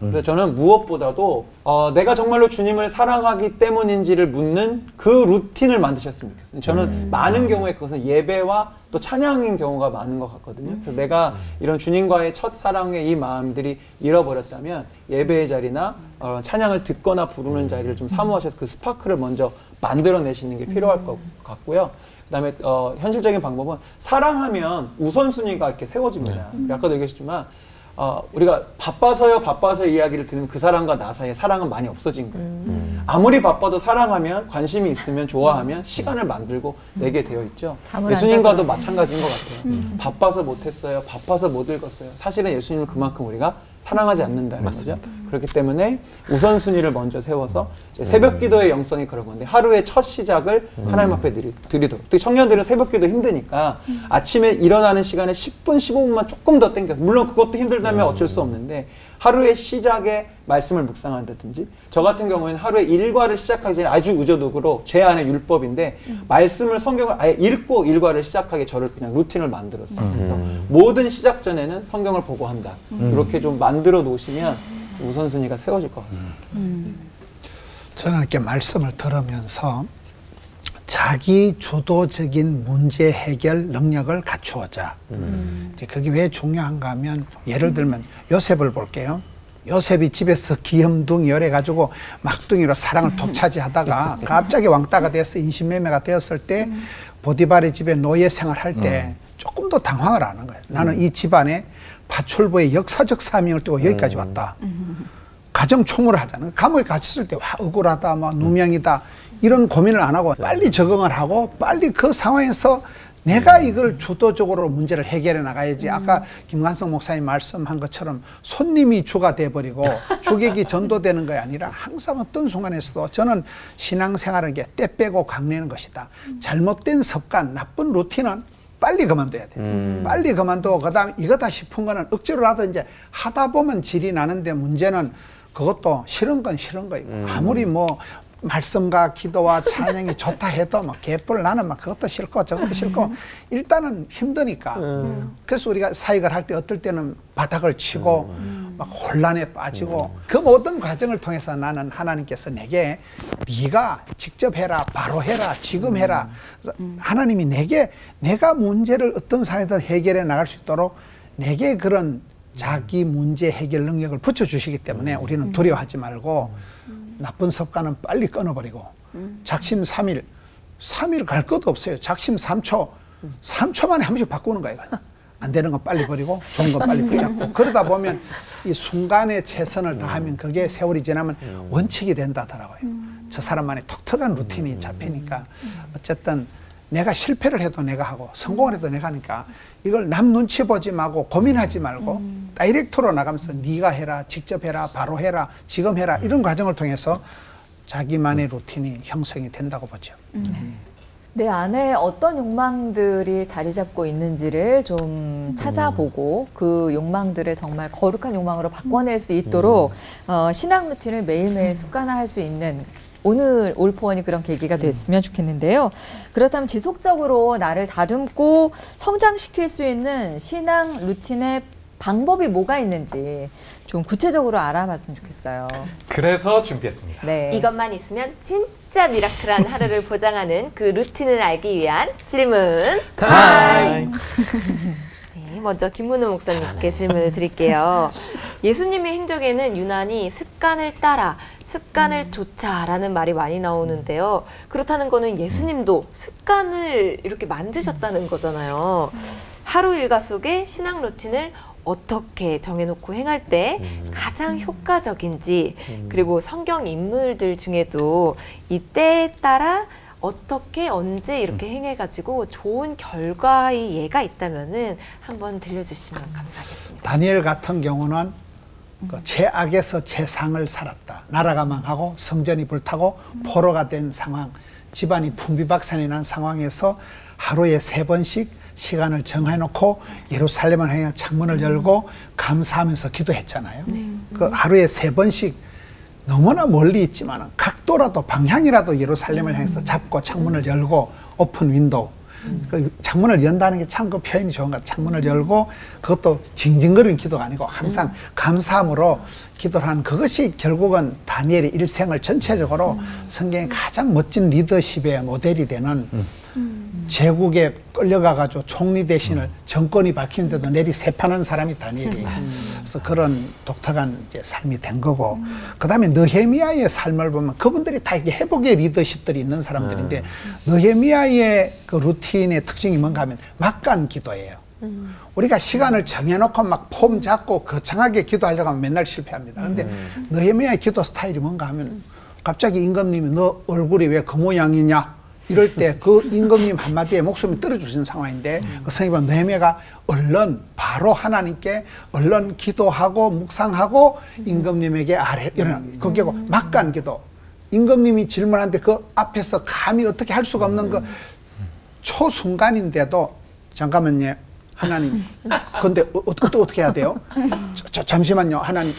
그래서 저는 무엇보다도 내가 정말로 주님을 사랑하기 때문인지를 묻는 그 루틴을 만드셨으면 좋겠어요. 저는 많은 경우에 그것은 예배와 또 찬양인 경우가 많은 것 같거든요. 그래서 내가 이런 주님과의 첫 사랑의 이 마음들이 잃어버렸다면 예배의 자리나 찬양을 듣거나 부르는 자리를 좀 사모하셔서 그 스파크를 먼저 만들어내시는 게 필요할 것 같고요. 그다음에 현실적인 방법은 사랑하면 우선순위가 이렇게 세워집니다. 아까도 얘기했지만 우리가 바빠서 이야기를 들으면 그 사람과 나 사이에 사랑은 많이 없어진 거예요. 아무리 바빠도 사랑하면 관심이 있으면 좋아하면 시간을 만들고 내게 되어 있죠. 예수님과도 마찬가지인 것 같아요. 바빠서 못했어요. 바빠서 못 읽었어요. 사실은 예수님을 그만큼 우리가 사랑하지 않는다는 거죠. 그렇기 때문에 우선순위를 먼저 세워서 이제 새벽 기도의 영성이 그런 건데 하루의 첫 시작을 하나님 앞에 드리도록. 특히 청년들은 새벽 기도 힘드니까 아침에 일어나는 시간에 10분, 15분만 조금 더 땡겨서, 물론 그것도 힘들다면 어쩔 수 없는데 하루의 시작에 말씀을 묵상한다든지, 저 같은 경우에는 하루에 일과를 시작하기 전에 아주 의도적으로 제 안의 율법인데 말씀을, 성경을 아예 읽고 일과를 시작하게 저를 그냥 루틴을 만들었어요. 그래서 모든 시작 전에는 성경을 보고 한다. 이렇게 좀 만들어 놓으시면 우선순위가 세워질 것 같습니다. 저는 이렇게 말씀을 들으면서 자기 주도적인 문제 해결 능력을 갖추어자. 이제 그게 왜 중요한가 하면, 예를 들면 요셉을 볼게요. 요셉이 집에서 귀염둥이 열해가지고 막둥이로 사랑을 독차지하다가 갑자기 왕따가 돼서 인신매매가 되었을 때 보디발의 집에 노예 생활할 때 조금 더 당황을 하는 거예요. 나는 이 집안에 파출부의 역사적 사명을 띠고 여기까지 왔다. 가정 총무를 하잖아요. 감옥에 갇혔을 때 와, 억울하다, 뭐 누명이다, 이런 고민을 안 하고 빨리 적응을 하고 빨리 그 상황에서 내가 이걸 주도적으로 문제를 해결해 나가야지. 아까 김관성 목사님 말씀한 것처럼 손님이 주가 돼버리고 주객이 전도되는 게 아니라 항상 어떤 순간에서도 저는 신앙생활은 게 때 빼고 강내는 것이다. 잘못된 습관, 나쁜 루틴은 빨리 그만둬야 돼. 빨리 그만두고 그다음에 이거다 싶은 거는 억지로라도 이제 하다 보면 질이 나는데, 문제는 그것도 싫은 건 싫은 거이고 아무리 뭐 말씀과 기도와 찬양이 좋다 해도 막 개뿔, 나는 막 그것도 싫고 저것도 싫고 일단은 힘드니까. 그래서 우리가 사역을 할 때 어떨 때는 바닥을 치고 막 혼란에 빠지고, 그 모든 과정을 통해서 나는 하나님께서 내게 네가 직접 해라, 바로 해라, 지금 해라. 하나님이 내게 내가 문제를 어떤 상황에서 해결해 나갈 수 있도록 내게 그런 자기 문제 해결 능력을 붙여주시기 때문에 우리는 두려워하지 말고 나쁜 습관은 빨리 끊어버리고, 작심 3일 갈 것도 없어요. 작심 3초, 3초 만에 한 번씩 바꾸는 거예요. 안 되는 건 빨리 버리고 좋은 건 빨리 붙잡고, 그러다 보면 이 순간에 최선을 다하면 그게 세월이 지나면 원칙이 된다더라고요. 저 사람만의 독특한 루틴이 잡히니까. 어쨌든 내가 실패를 해도 내가 하고 성공을 해도 내가 하니까 이걸 남 눈치 보지 말고 고민하지 말고 다이렉트로 나가면서 네가 해라, 직접 해라, 바로 해라, 지금 해라, 이런 과정을 통해서 자기만의 루틴이 형성이 된다고 보죠. 내 안에 어떤 욕망들이 자리 잡고 있는지를 좀 찾아보고 그 욕망들을 정말 거룩한 욕망으로 바꿔낼 수 있도록 신앙 루틴을 매일매일 습관화할 수 있는 오늘 올포원이 그런 계기가 됐으면 좋겠는데요. 그렇다면 지속적으로 나를 다듬고 성장시킬 수 있는 신앙 루틴의 방법이 뭐가 있는지 좀 구체적으로 알아봤으면 좋겠어요. 그래서 준비했습니다. 네. 이것만 있으면 진짜 미라클한 하루를 보장하는 그 루틴을 알기 위한 질문 타임! 네, 먼저 김문우 목사님께 질문을 드릴게요. 예수님의 행적에는 유난히 습관을 따라, 습관을 좇아라는 말이 많이 나오는데요. 그렇다는 거는 예수님도 습관을 이렇게 만드셨다는 거잖아요. 하루 일과 속에 신앙 루틴을 어떻게 정해놓고 행할 때 가장 효과적인지, 그리고 성경 인물들 중에도 이 때에 따라 어떻게 언제 이렇게 행해가지고 좋은 결과의 예가 있다면은 한번 들려주시면 감사하겠습니다. 다니엘 같은 경우는 그 최악에서 최상을 살았다. 나라가 망하고 성전이 불타고 포로가 된 상황, 집안이 풍비박산이 난 상황에서 하루에 3번씩 시간을 정해놓고 예루살렘을 향해 창문을 열고 감사하면서 기도했잖아요. 그 하루에 3번씩 너무나 멀리 있지만 각도라도 방향이라도 예루살렘을 향해서 잡고 창문을 열고, 오픈 윈도우, 그 창문을 연다는 게 참 그 표현이 좋은 것 같아요. 창문을 열고, 그것도 징징거리는 기도가 아니고 항상 감사함으로 기도를 한, 그것이 결국은 다니엘의 일생을 전체적으로 성경의 가장 멋진 리더십의 모델이 되는, 제국에 끌려가가지고 총리 대신을 정권이 바뀌는데도 내리 세판한 사람이 다니엘이에요. 그래서 그런 독특한 이제 삶이 된 거고, 그 다음에 느헤미야의 삶을 보면 그분들이 다 이게 회복의 리더십들이 있는 사람들인데, 느헤미야의 그 루틴의 특징이 뭔가 하면 막간 기도예요. 우리가 시간을 정해놓고 막 폼 잡고 거창하게 기도하려고 하면 맨날 실패합니다. 근데 느헤미야의 기도 스타일이 뭔가 하면, 갑자기 임금님이 너 얼굴이 왜 그 모양이냐? 이럴 때 그 임금님 한마디에 목숨이 떨어지는 상황인데 그 성경에 느헤미야가 얼른 바로 하나님께 얼른 기도하고 묵상하고 임금님에게 아뢰 일어나는 거기고 막간 기도. 임금님이 질문하는데 그 앞에서 감히 어떻게 할 수가 없는 그 초순간인데도 잠깐만요. 하나님, 근데 어떻게 해야 돼요? 잠시만요, 하나님.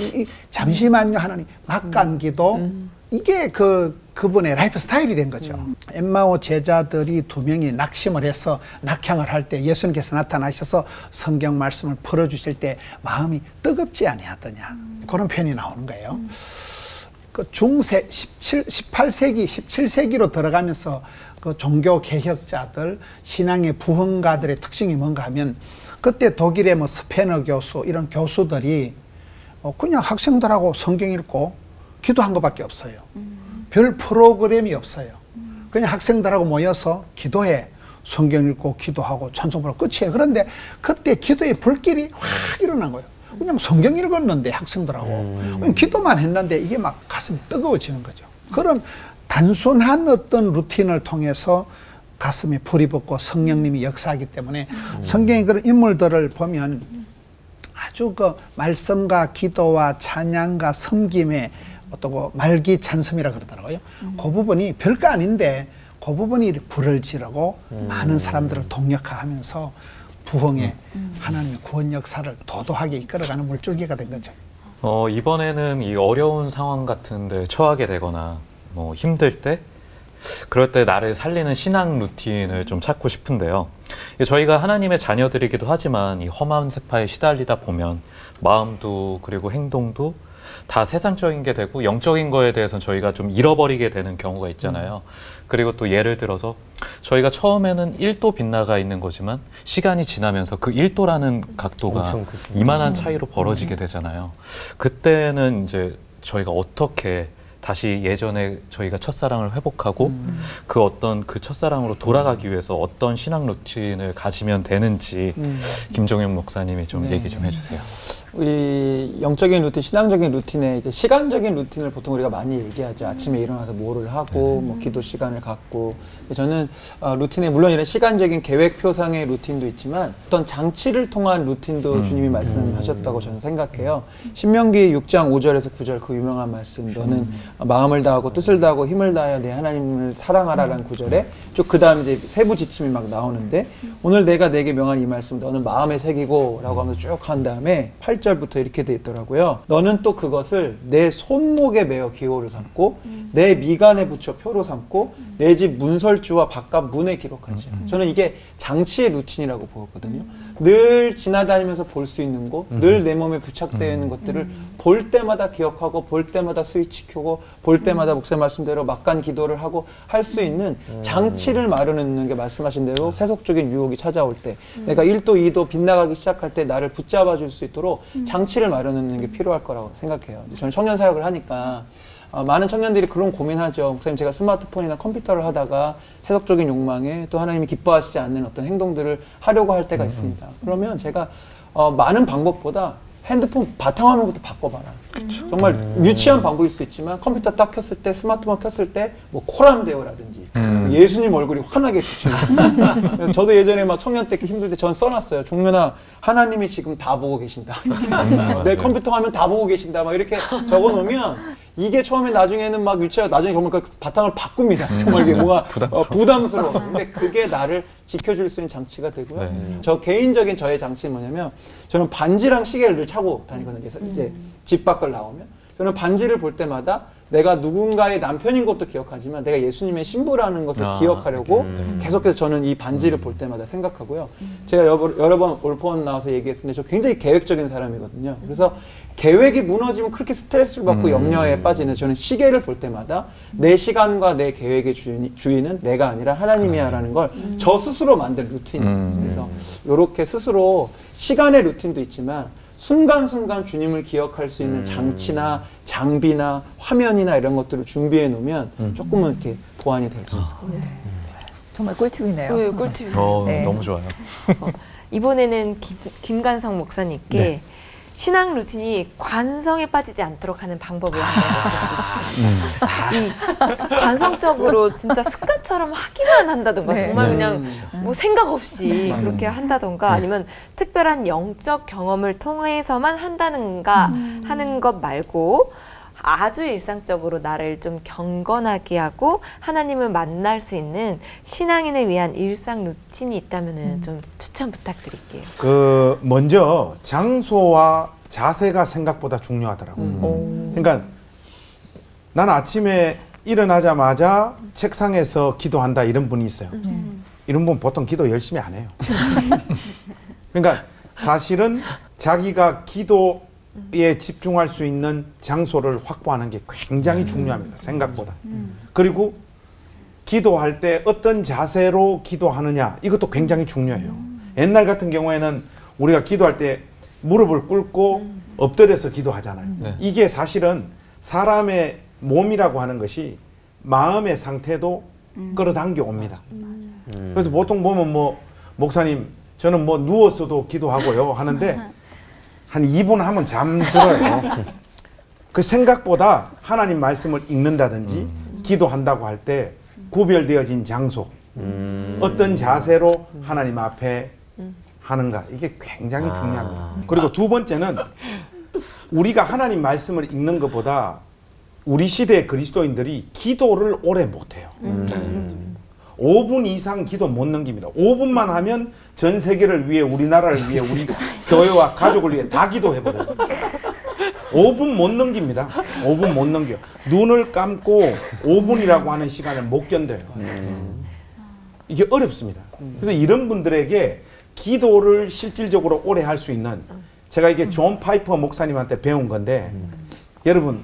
잠시만요, 하나님. 막간기도 이게 그분의 라이프 스타일이 된 거죠. 엠마오 제자들이 2명이 낙심을 해서 낙향을 할 때 예수님께서 나타나셔서 성경 말씀을 풀어주실 때 마음이 뜨겁지 아니하더냐. 그런 표현이 나오는 거예요. 그 중세 18세기, 17세기로 들어가면서 그 종교 개혁자들, 신앙의 부흥가들의 특징이 뭔가 하면 그때 독일의 뭐 스페너 교수 이런 교수들이 그냥 학생들하고 성경 읽고 기도한 것밖에 없어요. 별 프로그램이 없어요. 그냥 학생들하고 모여서 기도해. 성경 읽고 기도하고 찬송 부르고 끝이에요. 그런데 그때 기도의 불길이 확 일어난 거예요. 그냥 성경 읽었는데 학생들하고 그냥 기도만 했는데 이게 막 가슴이 뜨거워지는 거죠. 그런 단순한 어떤 루틴을 통해서 가슴에 불이 붙고 성령님이 역사하기 때문에 성경의 그런 인물들을 보면 아주 그 말씀과 기도와 찬양과 섬김의 어떤 그 말기 찬섬이라 그러더라고요. 그 부분이 별거 아닌데 그 부분이 불을 지르고 많은 사람들을 동력화하면서 부흥의 하나님의 구원 역사를 도도하게 이끌어가는 물줄기가 된 거죠. 이번에는 이 어려운 상황 같은 데 처하게 되거나 뭐 힘들 때 그럴 때 나를 살리는 신앙 루틴을 좀 찾고 싶은데요. 저희가 하나님의 자녀들이기도 하지만 이 험한 세파에 시달리다 보면 마음도 그리고 행동도 다 세상적인 게 되고 영적인 거에 대해서는 저희가 좀 잃어버리게 되는 경우가 있잖아요. 그리고 또 예를 들어서 저희가 처음에는 1도 빗나가 있는 거지만 시간이 지나면서 그 1도라는 각도가 이만한 차이로 벌어지게 되잖아요. 그때는 이제 저희가 어떻게 다시 예전에 저희가 첫사랑을 회복하고 그 첫사랑으로 돌아가기 위해서 어떤 신앙 루틴을 가지면 되는지 김종현 목사님이 좀 얘기 좀 해주세요. 우리 영적인 루틴, 신앙적인 루틴에 이제 시간적인 루틴을 보통 우리가 많이 얘기하죠. 아침에 일어나서 뭐를 하고, 뭐 기도 시간을 갖고. 저는 루틴에 물론 이런 시간적인 계획표상의 루틴도 있지만 어떤 장치를 통한 루틴도 주님이 말씀하셨다고 저는 생각해요. 신명기 6장 5절에서 9절 그 유명한 말씀, 너는 마음을 다하고 뜻을 다하고 힘을 다하여 내 하나님을 사랑하라라는 구절에 쭉 그 다음 이제 세부 지침이 막 나오는데 오늘 내가 내게 명한 이 말씀 너는 마음에 새기고 라고 하면서 쭉 한 다음에 8절부터 이렇게 돼 있더라고요. 너는 또 그것을 내 손목에 매어 기호를 삼고 내 미간에 붙여 표로 삼고 내 집 문설주와 바깥 문에 기록하지. 저는 이게 장치의 루틴이라고 보거든요. 늘 지나다니면서 볼 수 있는 곳, 늘 내 몸에 부착되어 있는 것들을 볼 때마다 기억하고 볼 때마다 스위치 켜고 볼 때마다 목사님 말씀대로 막간 기도를 하고 할 수 있는 장치를 마련해놓는 게 말씀하신 대로 세속적인 유혹이 찾아올 때 내가 1도 2도 빗나가기 시작할 때 나를 붙잡아 줄 수 있도록 장치를 마련해놓는 게 필요할 거라고 생각해요. 저는 청년 사역을 하니까 많은 청년들이 그런 고민하죠. 목사님 제가 스마트폰이나 컴퓨터를 하다가 세속적인 욕망에 또 하나님이 기뻐하시지 않는 어떤 행동들을 하려고 할 때가 있습니다. 그러면 제가 많은 방법보다 핸드폰 바탕화면부터 바꿔봐라. 정말 유치한 방법일 수 있지만 컴퓨터 딱 켰을 때 스마트폰 켰을 때 뭐 코람데오라든지 예수님 얼굴이 환하게 비치는 저도 예전에 막 청년 때 힘들 때 전 써놨어요. 종면아 하나님이 지금 다 보고 계신다. 내 컴퓨터 화면 다 보고 계신다. 막 이렇게 적어놓으면 이게 처음에 나중에는 막 유치하고 나중에 정말 그 바탕을 바꿉니다. 정말 이게 뭔가 부담스러워. 근데 그게 나를 지켜줄 수 있는 장치가 되고요. 저 개인적인 저의 장치는 뭐냐면 저는 반지랑 시계를 늘 차고 다니거든요. 이제 집 밖을 나오면 저는 반지를 볼 때마다 내가 누군가의 남편인 것도 기억하지만 내가 예수님의 신부라는 것을 기억하려고 계속해서 저는 이 반지를 볼 때마다 생각하고요. 제가 여러 번 올폰 나와서 얘기했는데 저 굉장히 계획적인 사람이거든요. 그래서 계획이 무너지면 그렇게 스트레스를 받고 염려에 빠지는 저는 시계를 볼 때마다 내 시간과 내 계획의 주인은 내가 아니라 하나님이야 라는 걸 저 스스로 만든 루틴이에요. 그래서 이렇게 스스로 시간의 루틴도 있지만 순간순간 주님을 기억할 수 있는 장치나 장비나 화면이나 이런 것들을 준비해 놓으면 조금은 이렇게 보완이 될 수 있을 것 같아요. 정말 꿀팁이네요. 네, 꿀팁이네요. 네. 너무 좋아요. 이번에는 김관성 목사님께 신앙 루틴이 관성에 빠지지 않도록 하는 방법을 한번 이 관성적으로 진짜 습관처럼 하기만 한다던가 네. 정말 그냥 뭐 생각 없이 그렇게 한다던가 아니면 특별한 영적 경험을 통해서만 한다는가 하는 것 말고 아주 일상적으로 나를 좀 경건하게 하고 하나님을 만날 수 있는 신앙인을 위한 일상 루틴이 있다면 좀 추천 부탁드릴게요. 그 먼저 장소와 자세가 생각보다 중요하더라고요. 그러니까 난 아침에 일어나자마자 책상에서 기도한다 이런 분이 있어요. 이런 분 보통 기도 열심히 안 해요. 그러니까 사실은 자기가 기도에 집중할 수 있는 장소를 확보하는 게 굉장히 중요합니다. 생각보다. 그리고 기도할 때 어떤 자세로 기도하느냐 이것도 굉장히 중요해요. 옛날 같은 경우에는 우리가 기도할 때 무릎을 꿇고 엎드려서 기도하잖아요. 이게 사실은 사람의 몸이라고 하는 것이 마음의 상태도 끌어당겨 옵니다. 그래서 보통 보면 뭐 목사님 저는 뭐 누워서도 기도하고요 하는데 한 2분 하면 잠들어요. 그 생각보다 하나님 말씀을 읽는다든지 기도한다고 할 때 구별되어진 장소 어떤 자세로 하나님 앞에 하는가 이게 굉장히 중요합니다. 그리고 두 번째는 우리가 하나님 말씀을 읽는 것보다 우리 시대의 그리스도인들이 기도를 오래 못해요. 5분 이상 기도 못 넘깁니다. 5분만 하면 전 세계를 위해 우리나라를 위해 우리 교회와 가족을 위해 다 기도해버려요. 5분 못 넘깁니다. 5분 못 넘겨. 눈을 감고 5분이라고 하는 시간을 못 견뎌요. 이게 어렵습니다. 그래서 이런 분들에게 기도를 실질적으로 오래 할 수 있는 제가 이게 존 파이퍼 목사님한테 배운 건데 여러분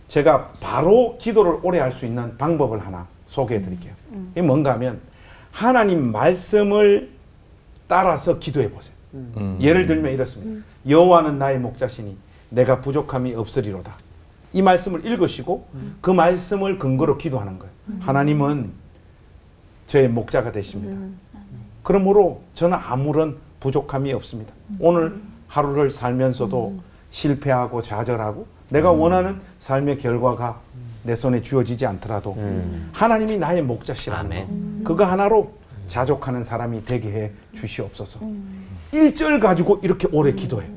제가 바로 기도를 오래 할 수 있는 방법을 하나 소개해 드릴게요. 이게 뭔가 하면 하나님 말씀을 따라서 기도해 보세요. 예를 들면 이렇습니다. 여호와는 나의 목자시니 내가 부족함이 없으리로다. 이 말씀을 읽으시고 그 말씀을 근거로 기도하는 거예요. 하나님은 저의 목자가 되십니다. 그러므로 저는 아무런 부족함이 없습니다. 오늘 하루를 살면서도 실패하고 좌절하고 내가 원하는 삶의 결과가 내 손에 주어지지 않더라도 하나님이 나의 목자시라는 거 그거 하나로 자족하는 사람이 되게 해 주시옵소서. 1절 가지고 이렇게 오래 기도해요.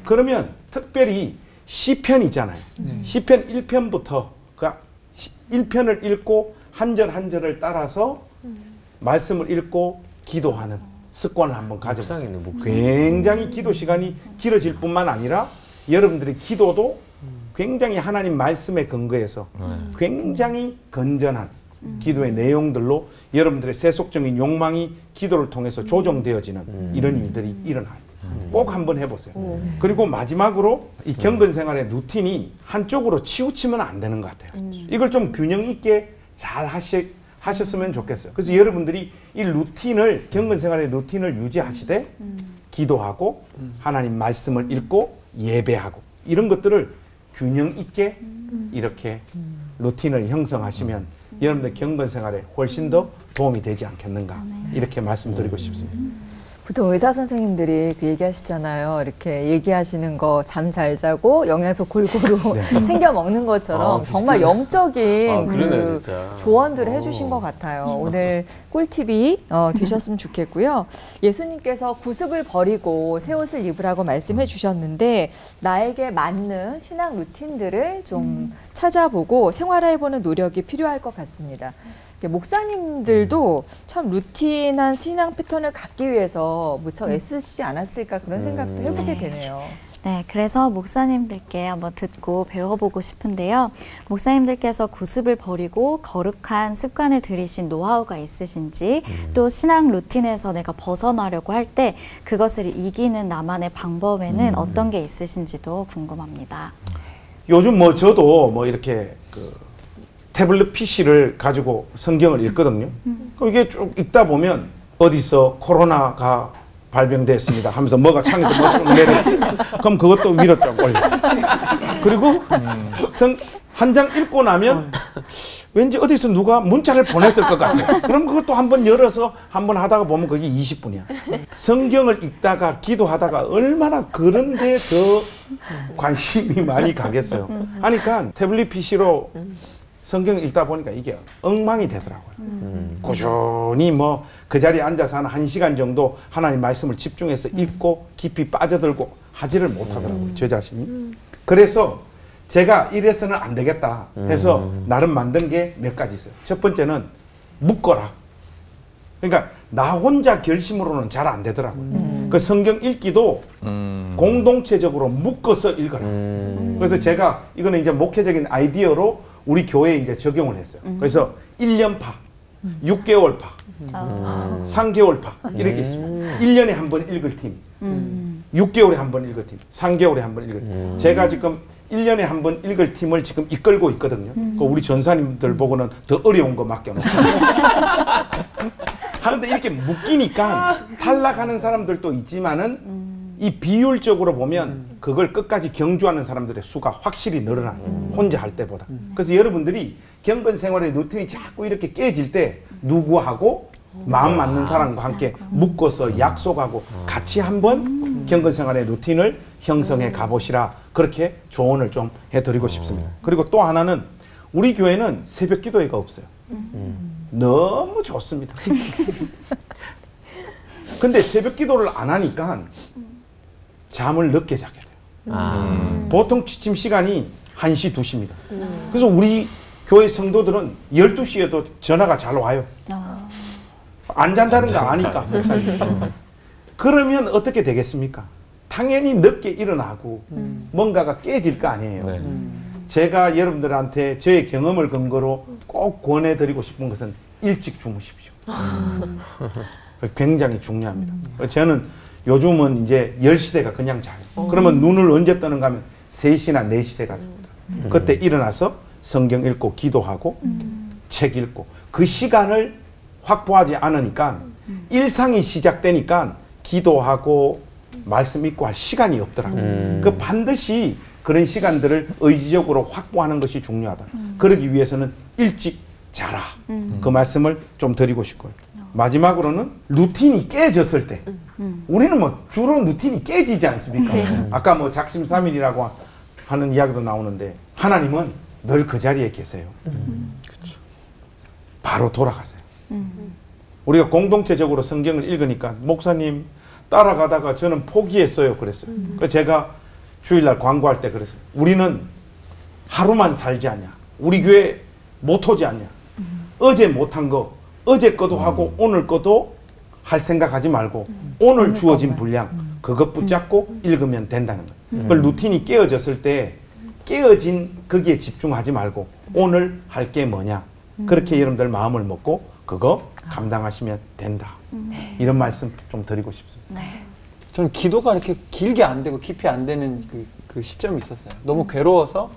그러면 특별히 시편 있잖아요. 시편 1편부터 그러니까 1편을 읽고 한 절 한 절을 따라서 말씀을 읽고 기도하는 습관을 한번 가져보세요. 굉장히 기도 시간이 길어질 뿐만 아니라 여러분들의 기도도 굉장히 하나님 말씀에 근거해서 굉장히 건전한 기도의 내용들로 여러분들의 세속적인 욕망이 기도를 통해서 조정되어지는 이런 일들이 일어나요. 꼭 한번 해보세요. 그리고 마지막으로 이 경건 생활의 루틴이 한쪽으로 치우치면 안 되는 것 같아요. 이걸 좀 균형 있게 잘 하셨으면 좋겠어요. 그래서 여러분들이 이 루틴을 경건 생활의 루틴을 유지하시되 기도하고 하나님 말씀을 읽고 예배하고 이런 것들을 균형 있게 이렇게 루틴을 형성하시면 여러분들 경건 생활에 훨씬 더 도움이 되지 않겠는가 이렇게 말씀드리고 싶습니다. 보통 의사 선생님들이 그 얘기하시잖아요. 이렇게 얘기하시는 거 잠 잘 자고 영양소 골고루 챙겨 먹는 것처럼 정말 영적인 그 조언들을 해주신 것 같아요. 오늘 꿀팁이 되셨으면 좋겠고요. 예수님께서 구습을 버리고 새 옷을 입으라고 말씀해 주셨는데 나에게 맞는 신앙 루틴들을 좀 찾아보고 생활해보는 노력이 필요할 것 같습니다. 목사님들도 참 루틴한 신앙 패턴을 갖기 위해서 무척 애쓰시지 않았을까 그런 생각도 해보게 되네요. 네, 그래서 목사님들께 한번 듣고 배워보고 싶은데요. 목사님들께서 구습을 버리고 거룩한 습관을 들이신 노하우가 있으신지 또 신앙 루틴에서 내가 벗어나려고 할 때 그것을 이기는 나만의 방법에는 어떤 게 있으신지도 궁금합니다. 요즘 뭐 저도 뭐 이렇게 태블릿 PC를 가지고 성경을 읽거든요. 그럼 이게 쭉 읽다 보면 어디서 코로나가 발병됐습니다 하면서 뭐가 창에서 뭐쭉 내려. 그럼 그것도 위로 쭉 올려. 그리고 한 장 읽고 나면 왠지 어디서 누가 문자를 보냈을 것 같아요. 그럼 그것도 한번 열어서 한번 하다가 보면 그게 20분이야. 성경을 읽다가 기도하다가 얼마나 그런 데 더 관심이 많이 가겠어요. 하니까 태블릿 PC로 성경 읽다 보니까 이게 엉망이 되더라고요. 꾸준히 뭐 그 자리에 앉아서 한 1시간 정도 하나님 말씀을 집중해서 읽고 깊이 빠져들고 하지를 못하더라고요. 제 자신이. 그래서 제가 이래서는 안 되겠다 해서 나름 만든 게 몇 가지 있어요. 첫 번째는 묶어라. 그러니까 나 혼자 결심으로는 잘 안 되더라고요. 그 성경 읽기도 공동체적으로 묶어서 읽어라. 그래서 제가 이거는 이제 목회적인 아이디어로 우리 교회에 이제 적용을 했어요. 그래서 1년파, 6개월파, 3개월파 이렇게 있습니다. 1년에 한 번 읽을 팀, 6개월에 한 번 읽을 팀, 3개월에 한 번 읽을 팀. 제가 지금 1년에 한 번 읽을 팀을 지금 이끌고 있거든요. 우리 전사님들 보고는 더 어려운 거 맡겨놓고. 하는데 이렇게 묶이니까 탈락하는 사람들도 있지만은 이 비율적으로 보면 그걸 끝까지 경주하는 사람들의 수가 확실히 늘어나요. 혼자 할 때보다. 그래서 여러분들이 경건 생활의 루틴이 자꾸 이렇게 깨질 때 누구하고 마음 맞는 사람과 함께 묶어서 약속하고 같이 한번 경건 생활의 루틴을 형성해 가보시라. 그렇게 조언을 좀 해드리고 싶습니다. 그리고 또 하나는 우리 교회는 새벽 기도회가 없어요. 너무 좋습니다. 근데 새벽 기도를 안 하니까 잠을 늦게 자게 돼요. 보통 취침 시간이 1시, 2시입니다. 그래서 우리 교회 성도들은 12시에도 전화가 잘 와요. 안 잔다는 거 아니까. 그러면 어떻게 되겠습니까? 당연히 늦게 일어나고 뭔가가 깨질 거 아니에요. 제가 여러분들한테 저의 경험을 근거로 꼭 권해드리고 싶은 것은 일찍 주무십시오. 굉장히 중요합니다. 저는 요즘은 이제 10시대가 그냥 자요. 그러면 눈을 언제 뜨는가 하면 3시나 4시대가 됩니다. 그때 일어나서 성경 읽고 기도하고 책 읽고 그 시간을 확보하지 않으니까 일상이 시작되니까 기도하고 말씀 읽고 할 시간이 없더라고요. 그 반드시 그런 시간들을 의지적으로 확보하는 것이 중요하다. 그러기 위해서는 일찍 자라. 그 말씀을 좀 드리고 싶고요. 마지막으로는 루틴이 깨졌을 때 우리는 뭐 주로 루틴이 깨지지 않습니까? 아까 뭐 작심삼일이라고 하는 이야기도 나오는데 하나님은 늘 그 자리에 계세요. 바로 돌아가세요. 우리가 공동체적으로 성경을 읽으니까 목사님 따라가다가 저는 포기했어요 그랬어요. 그래서 제가 주일날 광고할 때 그랬어요. 우리는 하루만 살지 않냐. 우리 교회 못 오지 않냐. 어제 못한 거 어제 거도 하고 오늘 거도 할 생각하지 말고 오늘 주어진 분량 그것 붙잡고 읽으면 된다는 거예요. 그 루틴이 깨어졌을 때 깨어진 거기에 집중하지 말고 오늘 할 게 뭐냐. 그렇게 여러분들 마음을 먹고 그거 감당하시면 된다. 이런 말씀 좀 드리고 싶습니다. 저는 기도가 이렇게 길게 안 되고 깊이 안 되는 그 시점이 있었어요. 너무 괴로워서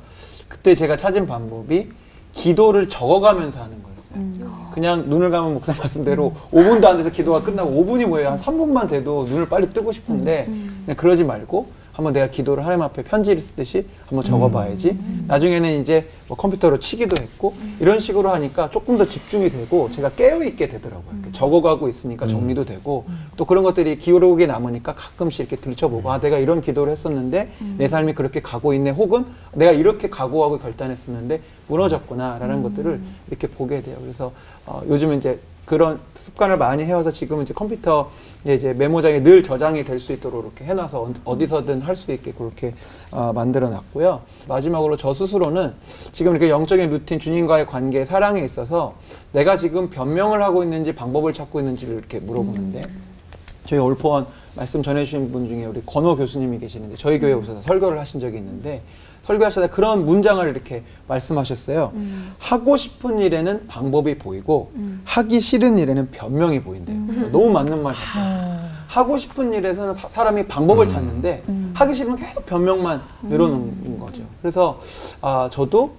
그때 제가 찾은 방법이 기도를 적어가면서 하는 거였어요. 그냥 눈을 감은 목사님 말씀대로 5분도 안 돼서 기도가 끝나고 5분이 뭐예요? 한 3분만 돼도 눈을 빨리 뜨고 싶은데 그냥 그러지 말고 한번 내가 기도를 하나님 앞에 편지를 쓰듯이 한번 적어봐야지. 나중에는 이제 뭐 컴퓨터로 치기도 했고 이런 식으로 하니까 조금 더 집중이 되고 제가 깨어있게 되더라고요. 적어가고 있으니까 정리도 되고 또 그런 것들이 기록에 남으니까 가끔씩 이렇게 들춰보고 아 내가 이런 기도를 했었는데 내 삶이 그렇게 가고 있네 혹은 내가 이렇게 각오하고 결단했었는데 무너졌구나 라는 것들을 이렇게 보게 돼요. 그래서 요즘은 이제 그런 습관을 많이 해와서 지금은 이제 컴퓨터에 이제 메모장에 늘 저장이 될 수 있도록 이렇게 해놔서 어디서든 할 수 있게 그렇게 만들어 놨고요. 마지막으로 저 스스로는 지금 이렇게 영적인 루틴, 주님과의 관계, 사랑에 있어서 내가 지금 변명을 하고 있는지 방법을 찾고 있는지를 이렇게 물어보는데 저희 올포원 말씀 전해주신 분 중에 우리 권호 교수님이 계시는데 저희 교회에 오셔서 설교를 하신 적이 있는데 설교하시다 그런 문장을 이렇게 말씀하셨어요. 하고 싶은 일에는 방법이 보이고 하기 싫은 일에는 변명이 보인대요. 너무 맞는 말 같아요. 하고 싶은 일에서는 사람이 방법을 찾는데 하기 싫으면 계속 변명만 늘어놓는 거죠. 그래서 저도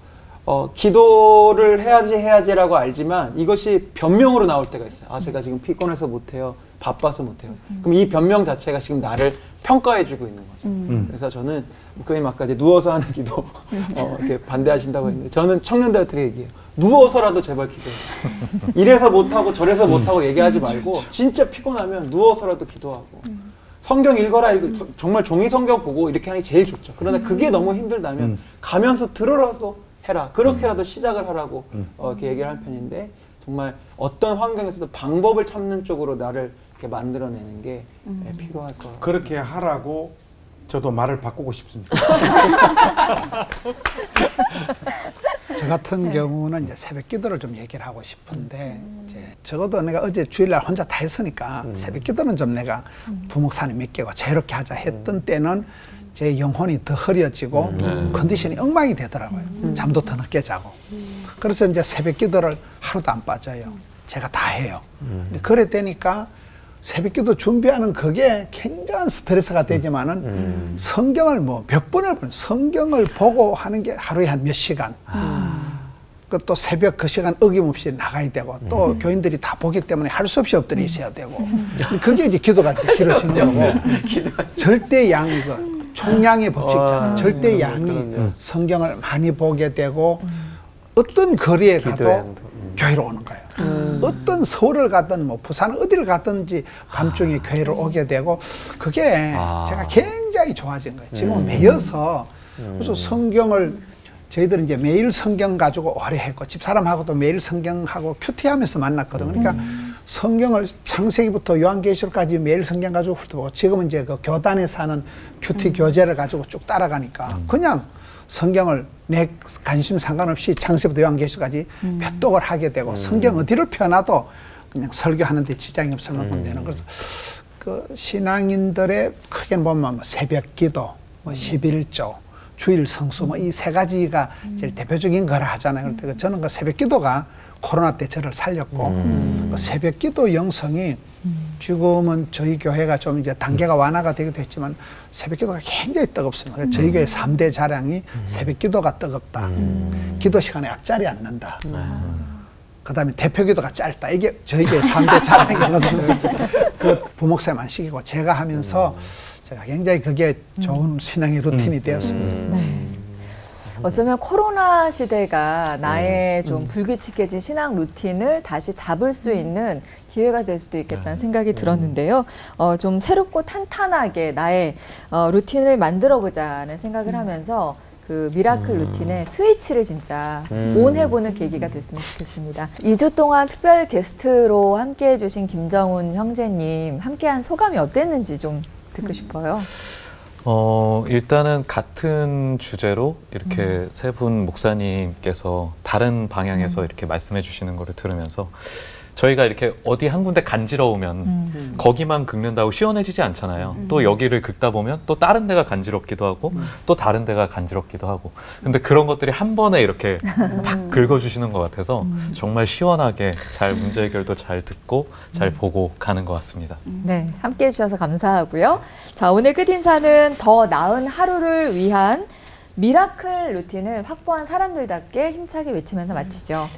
기도를 해야지라고 알지만 이것이 변명으로 나올 때가 있어요. 아, 제가 지금 피곤해서 못해요. 바빠서 못해요. 그럼 이 변명 자체가 지금 나를 평가해주고 있는 거죠. 그래서 저는 목사님 아까 이제 누워서 하는 기도 이렇게 반대하신다고 했는데 저는 청년들한테 얘기해요. 누워서라도 제발 기도해요. 이래서 못하고 저래서 못하고 얘기하지 말고 진짜 피곤하면 누워서라도 기도하고 성경 읽어라 정말 종이 성경 보고 이렇게 하는 게 제일 좋죠. 그러나 그게 너무 힘들다면 가면서 들어라도 해라. 그렇게라도 시작을 하라고 이렇게 얘기를 하는 편인데 정말 어떤 환경에서도 방법을 찾는 쪽으로 나를 이렇게 만들어내는 게 필요할 것 같아요. 그렇게 하라고 저도 말을 바꾸고 싶습니다. 저 같은 경우는 이제 새벽 기도를 좀 얘기를 하고 싶은데 이제 적어도 내가 어제 주일날 혼자 다 했으니까 새벽 기도는 좀 내가 부목사님 맡기고 자유롭게 하자 했던 때는 제 영혼이 더 흐려지고 컨디션이 엉망이 되더라고요. 잠도 더 늦게 자고. 그래서 이제 새벽 기도를 하루도 안 빠져요. 제가 다 해요. 근데 그래 되니까 새벽 기도 준비하는 그게 굉장한 스트레스가 되지만은 성경을 뭐 몇 번을 성경을 보고 하는 게 하루에 한 몇 시간. 그 또 새벽 그 시간 어김없이 나가야 되고 또 교인들이 다 보기 때문에 할 수 없이 엎드려 있어야 되고 그게 이제 기도가 길어지는 거고 절대 양이 총량의 법칙처럼 절대 양이 성경을 많이 보게 되고 어떤 거리에 가도 교회로 오는 거예요. 어떤 서울을 가든 뭐 부산 어디를 가든지 밤중에 교회를 오게 되고 그게 제가 굉장히 좋아진 거예요. 지금 매여서 그래서 성경을 저희들은 이제 매일 성경 가지고 오래 했고 집사람하고도 매일 성경하고 큐티하면서 만났거든요. 그러니까 성경을 창세기부터 요한계시록까지 매일 성경 가지고 훑어보고 지금은 이제 그 교단에서 하는 큐티 교재를 가지고 쭉 따라가니까 그냥 성경을 내 관심 상관없이 창세부터 요한계시록까지 배독을 하게 되고 성경 어디를 펴놔도 그냥 설교하는 데 지장이 없을 만큼 되는. 그래서 그 신앙인들의 크게 보면 뭐 새벽 기도, 뭐 11조, 주일 성수 뭐 이 세 가지가 제일 대표적인 거라 하잖아요. 그럴 때 저는 그 새벽 기도가 코로나 때 저를 살렸고 그 새벽 기도 영성이 지금은 저희 교회가 좀 이제 단계가 완화가 되기도 했지만 새벽 기도가 굉장히 뜨겁습니다. 저희 교회 3대 자랑이 새벽 기도가 뜨겁다. 기도 시간에 앞자리 앉는다. 그 다음에 대표 기도가 짧다. 이게 저희 교회 3대 자랑이거든요. 그 부목사님 안 시키고 제가 하면서 제가 굉장히 그게 좋은 신앙의 루틴이 되었습니다. 네. 어쩌면 코로나 시대가 나의 좀 불규칙해진 신앙 루틴을 다시 잡을 수 있는 기회가 될 수도 있겠다는 생각이 들었는데요. 좀 새롭고 탄탄하게 나의 루틴을 만들어보자는 생각을 하면서 그 미라클 루틴의 스위치를 진짜 온해보는 계기가 됐으면 좋겠습니다. 2주 동안 특별 게스트로 함께해 주신 김정훈 형제님 함께한 소감이 어땠는지 좀 듣고 싶어요. 일단은 같은 주제로 이렇게 세 분 목사님께서 다른 방향에서 이렇게 말씀해 주시는 거를 들으면서 저희가 이렇게 어디 한 군데 간지러우면 거기만 긁는다고 시원해지지 않잖아요. 또 여기를 긁다 보면 또 다른 데가 간지럽기도 하고 또 다른 데가 간지럽기도 하고 근데 그런 것들이 한 번에 이렇게 탁 긁어주시는 것 같아서 정말 시원하게 잘 문제 해결도 잘 듣고 잘 보고 가는 것 같습니다. 네, 함께 해주셔서 감사하고요. 자, 오늘 끝인사는 더 나은 하루를 위한 미라클 루틴을 확보한 사람들답게 힘차게 외치면서 마치죠.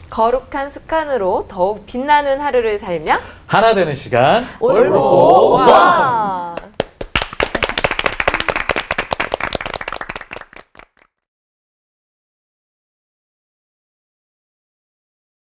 거룩한 습관으로 더욱 빛나는 하루를 살며 하나 되는 시간 올보 와.